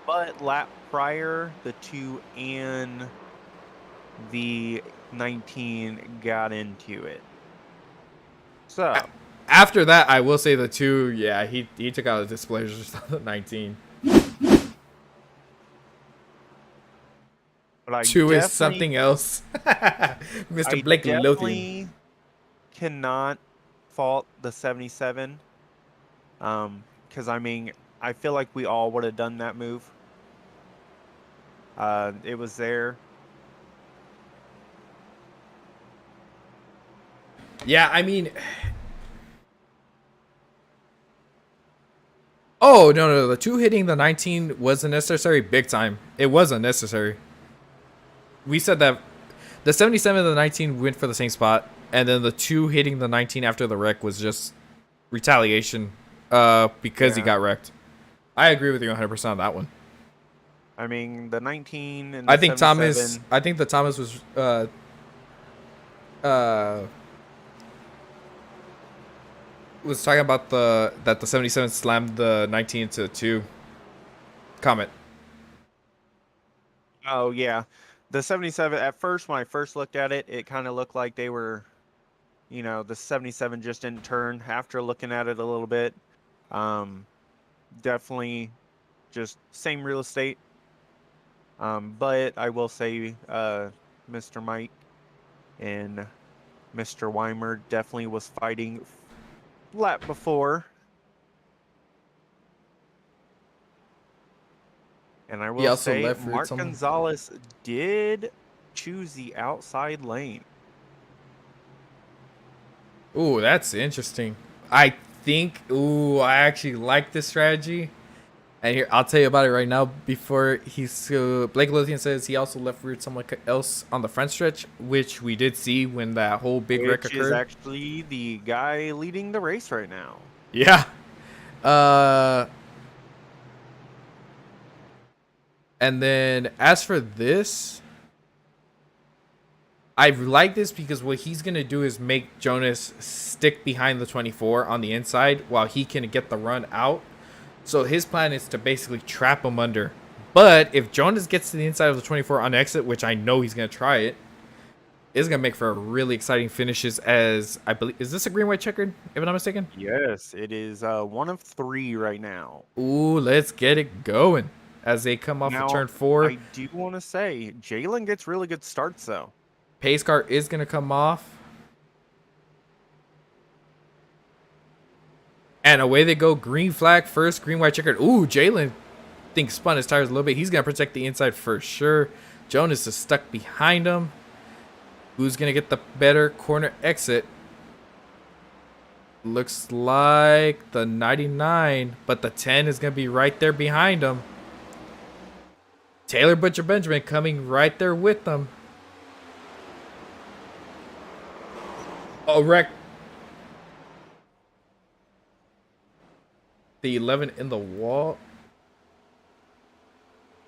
But lap prior, the 2 and the 19 got into it. So, after that, I will say the 2, yeah, he took out the displeasures on the 19. but I 2 is definitely, something else. Mr. I Blake Lothian. definitely cannot fault the 77. Because I mean, I feel like we all would have done that move. It was there. Yeah, I mean, oh no, the 2 hitting the 19 wasn't necessary. Big time, it wasn't necessary. We said that the 77 and the 19 went for the same spot, and then the 2 hitting the 19 after the wreck was just retaliation, because he got wrecked. I agree with you 100% on that one. I mean, the 19 and the I think 77, I think that Thomas was talking about that the 77 slammed the 19 into 2. Comment. Oh yeah, the 77. At first, when I first looked at it, it kind of looked like they were, the 77 just didn't turn. After looking at it a little bit, definitely just same real estate. But I will say, Mr. Mike and Mr. Weimer definitely was fighting lap before. And I He will also say, left for Mark someone. Gonzalez did choose the outside lane. Ooh, that's interesting. I actually like this strategy. And here, I'll tell you about it right now. Before Blake Lothian says he also left reared someone else on the front stretch, which we did see when that whole big wreck Which is occurred. actually the guy leading the race right now. Yeah. And then as for this, I like this because what he's going to do is make Jonas stick behind the 24 on the inside while he can get the run out. So his plan is to basically trap him under. But if Jonas gets to the inside of the 24 on exit, which I know he's going to try it, it's going to make for a really exciting finishes as, I believe, is this a green-white checkered, if I'm not mistaken? Yes, it is 1 of 3 right now. Ooh, let's get it going as they come off of turn 4. I do want to say, Jalen gets really good starts, though. Pace car is going to come off. And away they go. Green flag first. Green, white, checkered. Ooh, Jalen thinks spun his tires a little bit. He's going to protect the inside for sure. Jonas is stuck behind him. Who's going to get the better corner exit? Looks like the 99, but the 10 is going to be right there behind him. Taylor Butcher Benjamin coming right there with them. Oh, wreck. The 11 in the wall.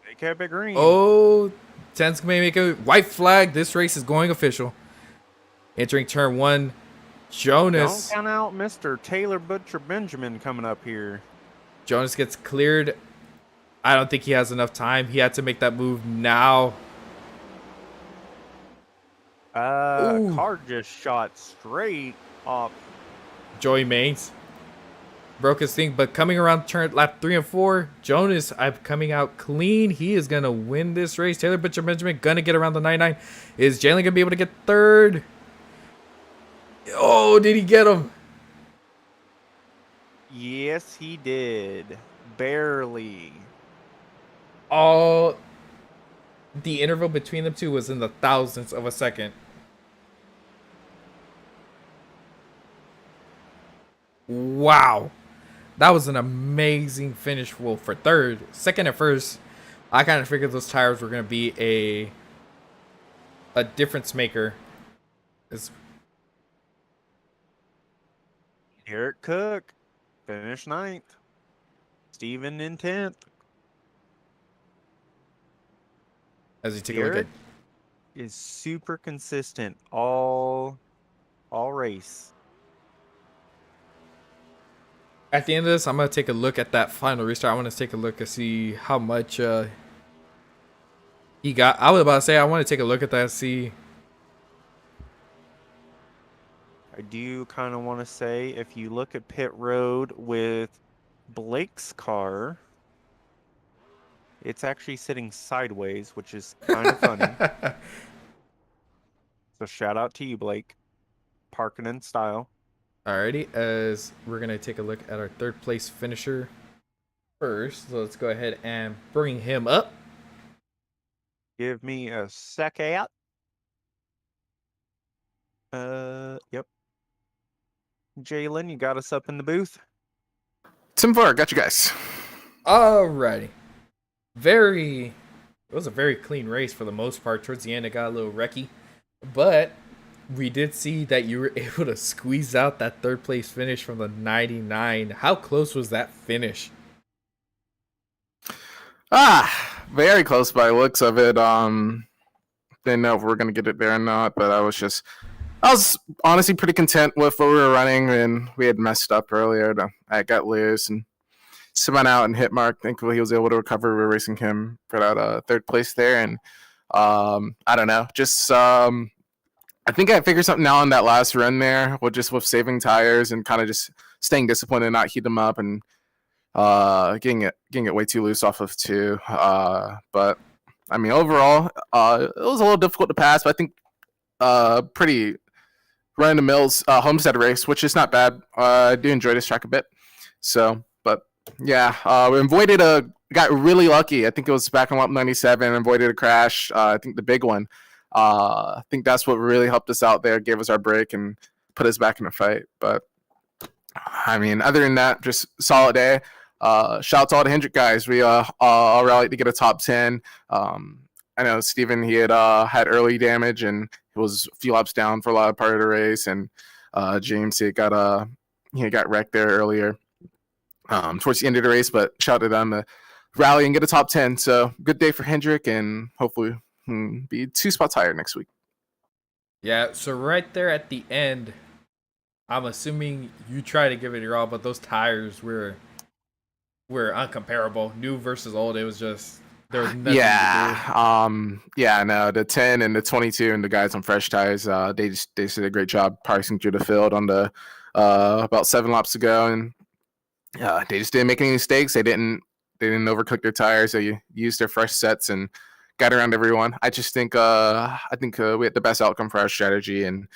They kept it green. Oh, 10's going to make a white flag. This race is going official. Entering turn 1, Jonas. Don't count out Mr. Taylor Butcher Benjamin coming up here. Jonas gets cleared. I don't think he has enough time. He had to make that move now. Car just shot straight off. Joey Maines broke his thing, but coming around turn lap 3 and 4, Jonas coming out clean. He is gonna win this race. Taylor Butcher Benjamin gonna get around the 99. Is Jalen gonna be able to get third? Oh, did he get him? Yes, he did. Barely. Oh, the interval between them two was in the thousandths of a second. Wow. That was an amazing finish. Well, for third. Second and first, I kind of figured those tires were going to be a difference maker. Eric Cook finished 9th. Steven in 10th. As you take a look at, is super consistent all race. At the end of this, I'm gonna take a look at that final restart. I want to take a look to see how much he got. I was about to say I want to take a look at that. See. I do kind of want to say, if you look at pit road with Blake's car, it's actually sitting sideways, which is kind of funny. So shout out to you, Blake. Parking in style. Alrighty, as we're gonna take a look at our third place finisher first. So let's go ahead and bring him up. Give me a second. Yep. Jalen, you got us up in the booth? Tim 4, got you guys. Alrighty. It was a very clean race for the most part. Towards the end, it got a little wrecky. But we did see that you were able to squeeze out that third place finish from the 99. How close was that finish? Very close by the looks of it. Didn't know if we were going to get it there or not, but I was honestly pretty content with what we were running, and we had messed up earlier. I got loose and spun out and hit Mark. Thankfully, he was able to recover. We were racing him for that third place there, and I don't know. Just I think I figured something out on that last run there, with saving tires and kind of just staying disciplined and not heat them up and getting it way too loose off of 2. But I mean, overall, it was a little difficult to pass. But I think pretty run the mills Homestead race, which is not bad. I do enjoy this track a bit. So, but yeah, we got really lucky. I think it was back on lap 97, avoided a crash. I think the big one. I think that's what really helped us out there, gave us our break and put us back in the fight. But I mean, other than that, just solid day. Shout out to all the Hendricks guys. We all rallied to get a top 10. I know Steven, he had early damage and he was a few laps down for a lot of part of the race, and James, he got wrecked there earlier towards the end of the race. But shout out to them to rally and get a top 10. So good day for Hendrick, and hopefully be 2 spots higher next week. Yeah, so right there at the end, I'm assuming you try to give it your all, but those tires were uncomparable. New versus old, it was just there was nothing to do. No, the 10 and the 22 and the guys on fresh tires, they did a great job pricing through the field on the about 7 laps ago, and they just didn't make any mistakes. They didn't overcook their tires. They used their fresh sets and got around everyone. I just think we had the best outcome for our strategy, and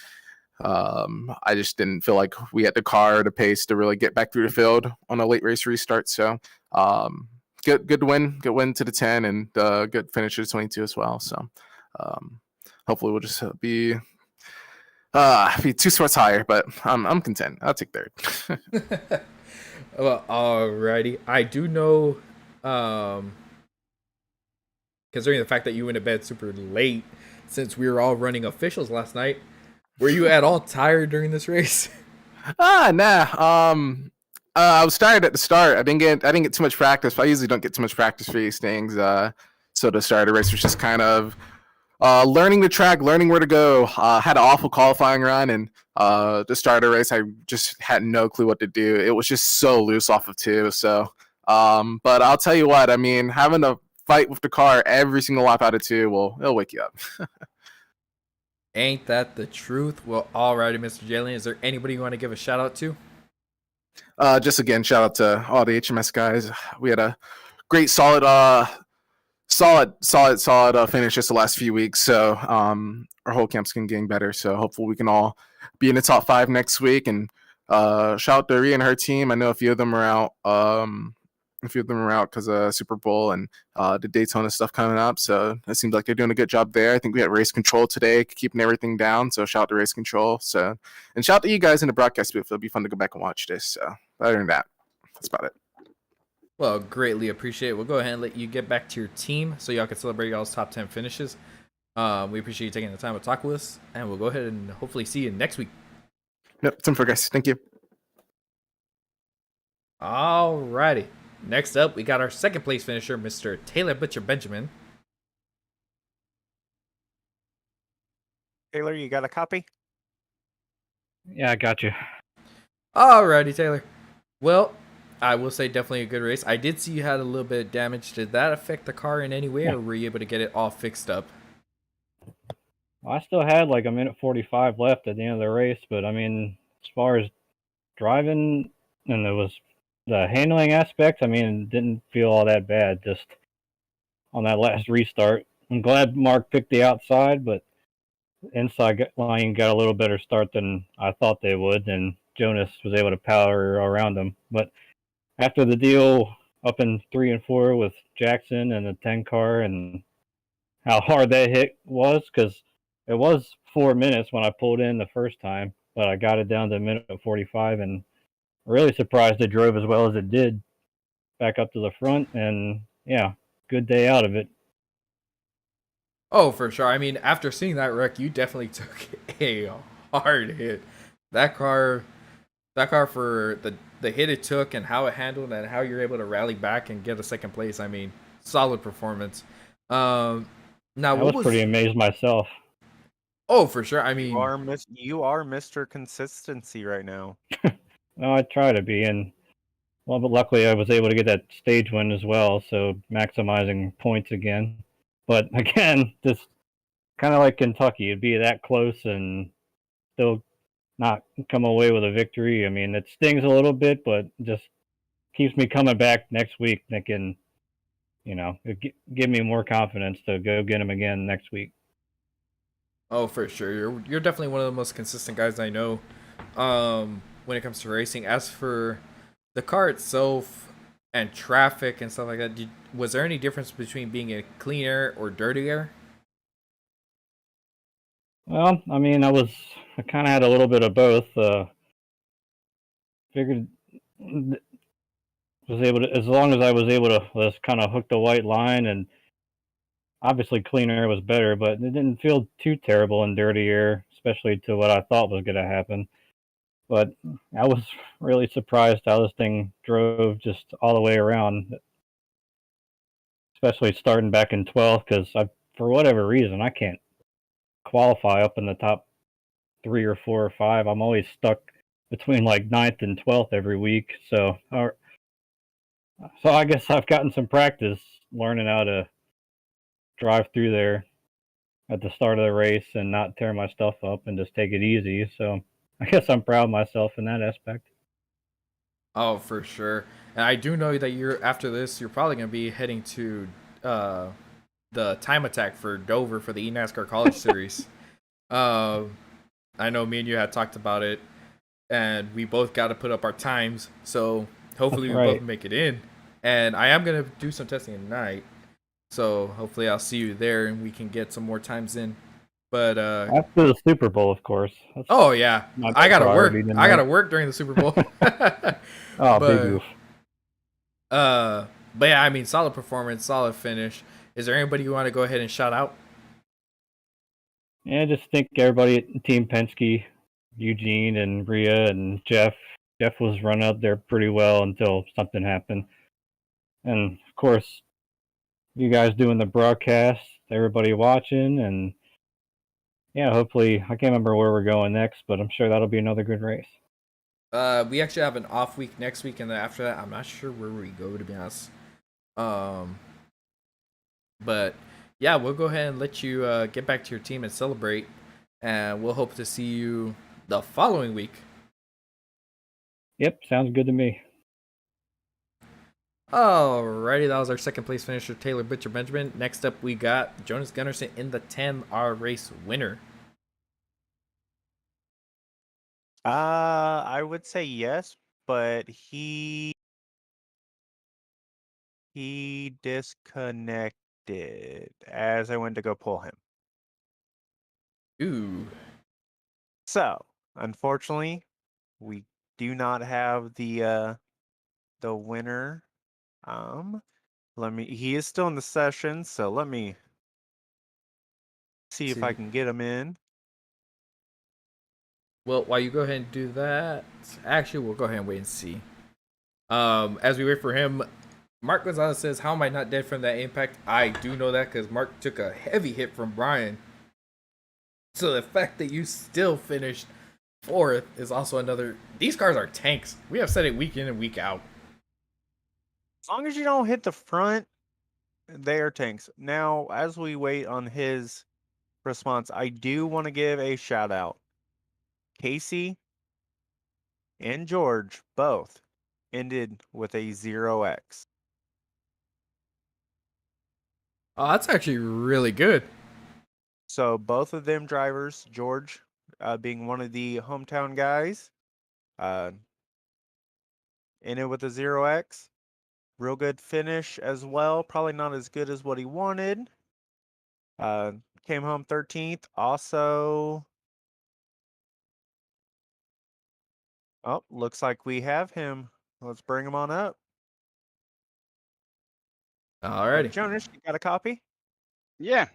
I just didn't feel like we had the car or the pace to really get back through the field on a late race restart. So good win to the 10, and good finish to the 22 as well. So hopefully we'll just be 2 spots higher, but I'm content. I'll take third. Well, alrighty. I do know, considering the fact that you went to bed super late, since we were all running officials last night, were you at all tired during this race? Nah. I was tired at the start. I didn't get too much practice. I usually don't get too much practice for these things. So the start of the race was just kind of learning the track, learning where to go. Had an awful qualifying run, and the start of the race, I just had no clue what to do. It was just so loose off of 2. So, but I'll tell you what. I mean, having to fight with the car every single lap out of 2, it'll wake you up. Ain't that the truth? Well, alrighty, Mr. Jalen. Is there anybody you want to give a shout out to? Just again, shout out to all the HMS guys. We had a great, solid finish just the last few weeks. So our whole camp's getting better. So hopefully we can all be in the top 5 next week. And shout out to Rhea and her team. I know a few of them are out. Because of Super Bowl and the Daytona stuff coming up. So it seems like they're doing a good job there. I think we had race control today, keeping everything down. So shout out to race control. So, and shout out to you guys in the broadcast booth. It'll be fun to go back and watch this. So other than that, that's about it. Well, greatly appreciate it. We'll go ahead and let you get back to your team so y'all can celebrate y'all's top 10 finishes. We appreciate you taking the time to talk with us, and we'll go ahead and hopefully see you next week. Yep, time for guys. Thank you. Alrighty. Next up, we got our second place finisher, Mr. Taylor Butcher Benjamin. Taylor, you got a copy? Yeah, I got you. Alrighty, Taylor. Well, I will say definitely a good race. I did see you had a little bit of damage. Did that affect the car in any way, or were you able to get it all fixed up? I still had like a minute 45 left at the end of the race, but I mean, as far as driving and there was the handling aspect, I mean, it didn't feel all that bad just on that last restart. I'm glad Mark picked the outside, but inside line got a little better start than I thought they would, and Jonas was able to power around them. But after the deal up in 3 and 4 with Jackson and the 10 car and how hard that hit was, because it was 4 minutes when I pulled in the first time, but I got it down to a minute 45, and really surprised it drove as well as it did back up to the front. And yeah, good day out of it. Oh, for sure. I mean, after seeing that wreck, you definitely took a hard hit. That car for the hit it took and how it handled and how you're able to rally back and get a second place. I mean, solid performance. Now I was pretty amazed myself. Oh, for sure. I mean, You are Mr. Consistency right now. No, I try to be, and well, but luckily I was able to get that stage win as well, so maximizing points again. But again, just kind of like Kentucky, it'd be that close and still not come away with a victory. I mean, it stings a little bit, but just keeps me coming back next week thinking, give me more confidence to go get him again next week. oh, for sure. You're definitely one of the most consistent guys I know when it comes to racing. As for the car itself and traffic and stuff like that, was there any difference between being a clean air or dirty air? Well, I mean, I kind of had a little bit of both. Figured was able to, as long as I was able to just kind of hook the white line, and obviously clean air was better, but it didn't feel too terrible in dirty air, especially to what I thought was going to happen. But I was really surprised how this thing drove just all the way around, especially starting back in 12th, because for whatever reason, I can't qualify up in the top 3 or 4 or 5. I'm always stuck between like 9th and 12th every week. So I guess I've gotten some practice learning how to drive through there at the start of the race and not tear my stuff up and just take it easy. So I guess I'm proud of myself in that aspect. Oh, for sure. And I do know that after this, you're probably going to be heading to the time attack for Dover for the eNASCAR College Series. I know me and you had talked about it, and we both got to put up our times. So hopefully we both make it in. And I am going to do some testing at night. So hopefully I'll see you there and we can get some more times in. But after the Super Bowl, of course. Oh yeah, I gotta work. I gotta work during the Super Bowl. Oh, big oof. But yeah, I mean, solid performance, solid finish. Is there anybody you want to go ahead and shout out? Yeah, just think everybody at Team Penske, Eugene and Rhea and Jeff. Jeff was run out there pretty well until something happened. And of course, you guys doing the broadcast, everybody watching, and yeah, hopefully, I can't remember where we're going next, but I'm sure that'll be another good race. We actually have an off week next week, and then after that, I'm not sure where we go, to be honest. But yeah, we'll go ahead and let you get back to your team and celebrate, and we'll hope to see you the following week. Yep, sounds good to me. Alrighty, that was our second place finisher, Taylor Butcher Benjamin. Next up, we got Jonas Gunnarsson in the 10R race winner. I would say yes, but he disconnected as I went to go pull him. Ooh. So, unfortunately, we do not have the winner. He is still in the session, so let me see if I can get him in. Well, while you go ahead and do that, actually, we'll go ahead and wait and see. As we wait for him, Mark Gonzalez says, "How am I not dead from that impact?" I do know that because Mark took a heavy hit from Brian. So the fact that you still finished 4th is also another. These cars are tanks. We have said it week in and week out. As long as you don't hit the front, they are tanks. Now, as we wait on his response, I do want to give a shout out. Casey and George both ended with a 0x. Oh, that's actually really good. So both of them drivers, George being one of the hometown guys, ended with a 0x. Real good finish as well. Probably not as good as what he wanted. Came home 13th. Also, oh, looks like we have him. Let's bring him on up. Alrighty. Jonas, you got a copy? Yeah.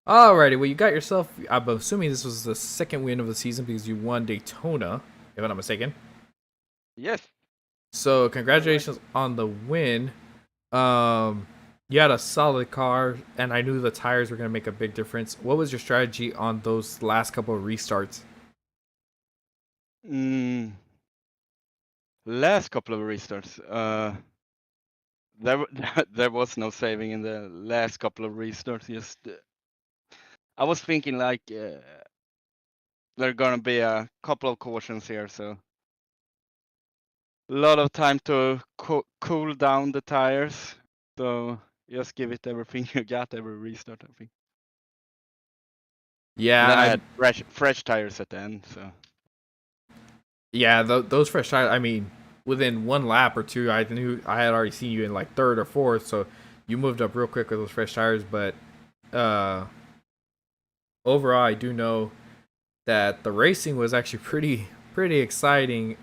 Alrighty, well, you got yourself, I'm assuming this was the second win of the season because you won Daytona, if I'm not mistaken. Yes. So, congratulations on the win. You had a solid car, and I knew the tires were going to make a big difference. What was your strategy on those last couple of restarts? Last couple of restarts. There was no saving in the last couple of restarts. Just I was thinking like there are gonna be a couple of cautions here, so a lot of time to cool down the tires. So just give it everything you got every restart, I think. Yeah, And then I had fresh tires at the end. So yeah, those fresh tires. I mean, within one lap or two, I knew I had already seen you in like third or fourth, so you moved up real quick with those fresh tires. But overall, I do know that the racing was actually pretty exciting.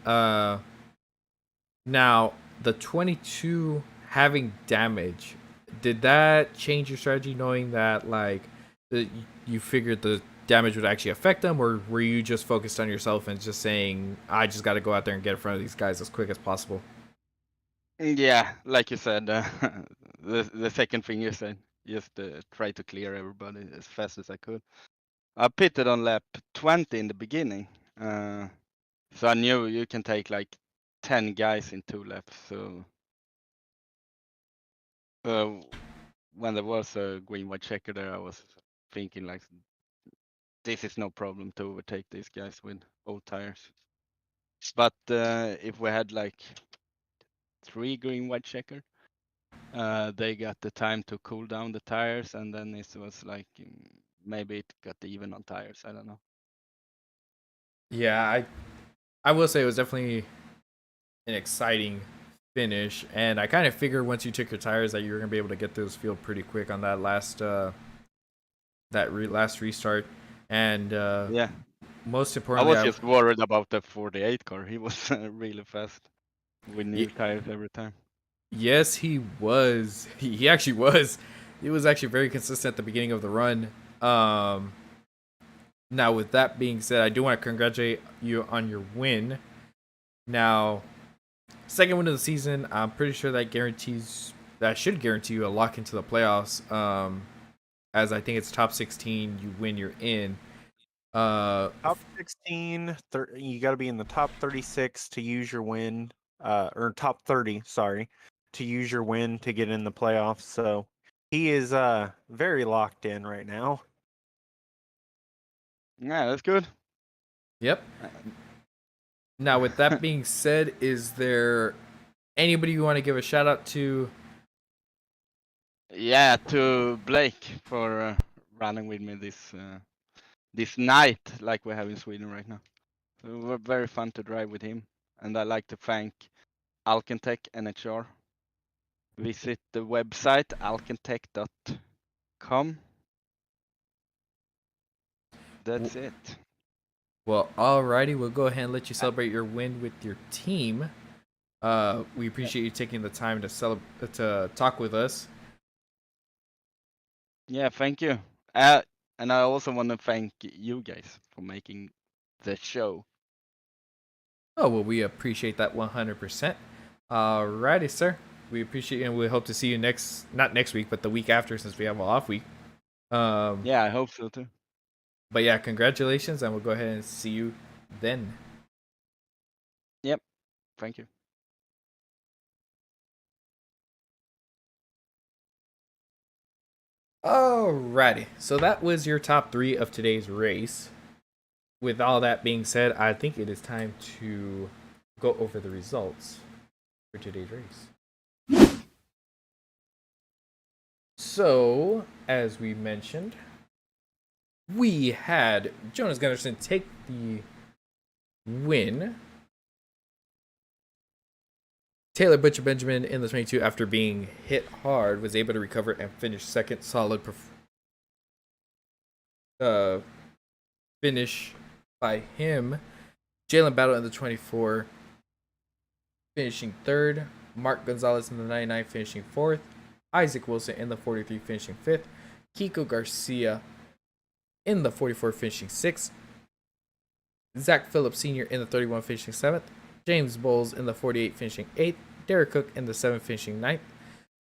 Now the 22 having damage, did that change your strategy, knowing that like you figured the damage would actually affect them, or were you just focused on yourself and just saying, I just got to go out there and get in front of these guys as quick as possible? yeah, like you said, the second thing you said, just try to clear everybody as fast as I could. I pitted on lap 20 in the beginning, so I knew you can take like 10 guys in 2 laps. So when there was a green white checker there, I was thinking like, this is no problem to overtake these guys with old tires. But if we had like 3 green white checker, they got the time to cool down the tires, and then it was like maybe it got even on tires. I don't know. Yeah, I will say it was definitely an exciting finish, and I kind of figured once you took your tires that you were gonna be able to get through this field pretty quick on that last last restart. And Yeah, most I importantly, was just worried about the 48 car. He was really fast with new tires every time. yes, he was. He actually was. He was actually very consistent at the beginning of the run. Now, with that being said, I do want to congratulate you on your win. Now, second win of the season, I'm pretty sure that should guarantee you a lock into the playoffs. As I think it's top 16, you win, you're in. Top 16, you got to be in the top 36 to use your win, or top 30, sorry, to use your win to get in the playoffs. So he is very locked in right now. Yeah, that's good. Yep. Now, with that being said, is there anybody you want to give a shout out to? Yeah, to Blake for running with me this night, like we have in Sweden right now. So it was very fun to drive with him, and I like to thank Alcantech NHR. Visit the website alcantech.com. That's it. Well, alrighty, we'll go ahead and let you celebrate your win with your team. We appreciate you taking the time to talk with us. Yeah, thank you. And I also want to thank you guys for making the show. Oh, well, we appreciate that 100%. Alrighty, sir. We appreciate you, and we hope to see you not next week, but the week after, since we have an off week. Yeah, I hope so too. But yeah, congratulations, and we'll go ahead and see you then. Yep. Thank you. Alrighty, so that was your top 3 of today's race. With all that being said, I think it is time to go over the results for today's race. So, as we mentioned, we had Jonas Gunnarsson take the win. Taylor Butcher Benjamin in the 22, after being hit hard, was able to recover and finish second. Solid finish by him. Jalen Battle in the 24, finishing third. Mark Gonzalez in the 99, finishing fourth. Isaac Wilson in the 43, finishing fifth. Kiko Garcia in the 44, finishing sixth. Zach Phillips Sr. in the 31, finishing seventh. James Bowles in the 48, finishing 8th. Derek Cook in the 7, finishing 9th.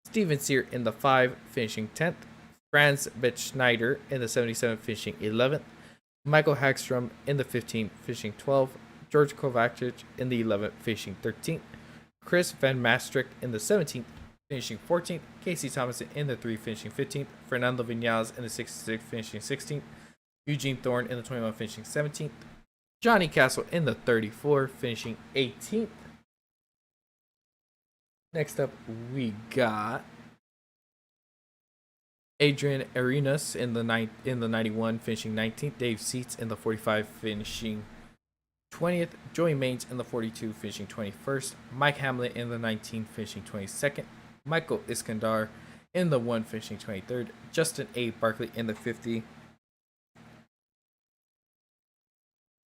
Steven Sear in the 5, finishing 10th. Franz Betschneider in the 77, finishing 11th. Michael Hagstrom in the 15, finishing 12th. George Kovacic in the 11th, finishing 13th. Chris Van Maastricht in the 17th, finishing 14th. Casey Thomason in the 3, finishing 15th. Fernando Vinales in the 66, finishing 16th. Eugene Thorne in the 21, finishing 17th. Johnny Castle in the 34, finishing 18th. Next up, we got Adrian Arenas in the 91, finishing 19th. Dave Seats in the 45, finishing 20th. Joey Maines in the 42, finishing 21st. Mike Hamlet in the 19, finishing 22nd. Michael Iskandar in the 1, finishing 23rd. Justin A. Barkley in the 50,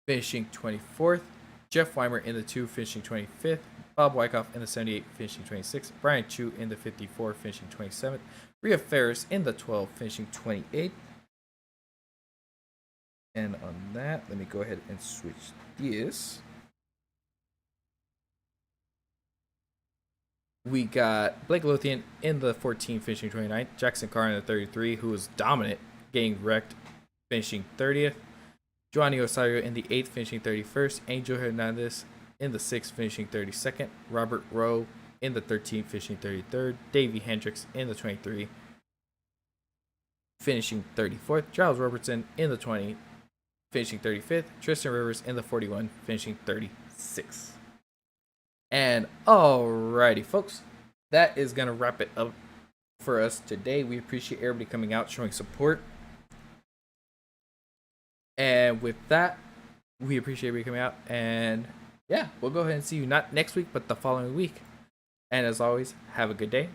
finishing 24th. Jeff Weimer in the 2, finishing 25th. Bob Wyckoff in the 78, finishing 26th. Brian Chu in the 54, finishing 27th. Rhea Ferris in the 12, finishing 28th. And on that, let me go ahead and switch this. We got Blake Lothian in the 14, finishing 29th. Jackson Carr in the 33, who was dominant, getting wrecked, finishing 30th. Joanny Osario in the 8th, finishing 31st. Angel Hernandez in the 6th, finishing 32nd. Robert Rowe in the 13th, finishing 33rd. Davie Hendricks in the 23, finishing 34th. Giles Robertson in the 20, finishing 35th. Tristan Rivers in the 41, finishing 36th. And alrighty, folks, that is going to wrap it up for us today. We appreciate everybody coming out, showing support. And with that, we appreciate everybody coming out. And yeah, we'll go ahead and see you not next week, but the following week. And as always, have a good day.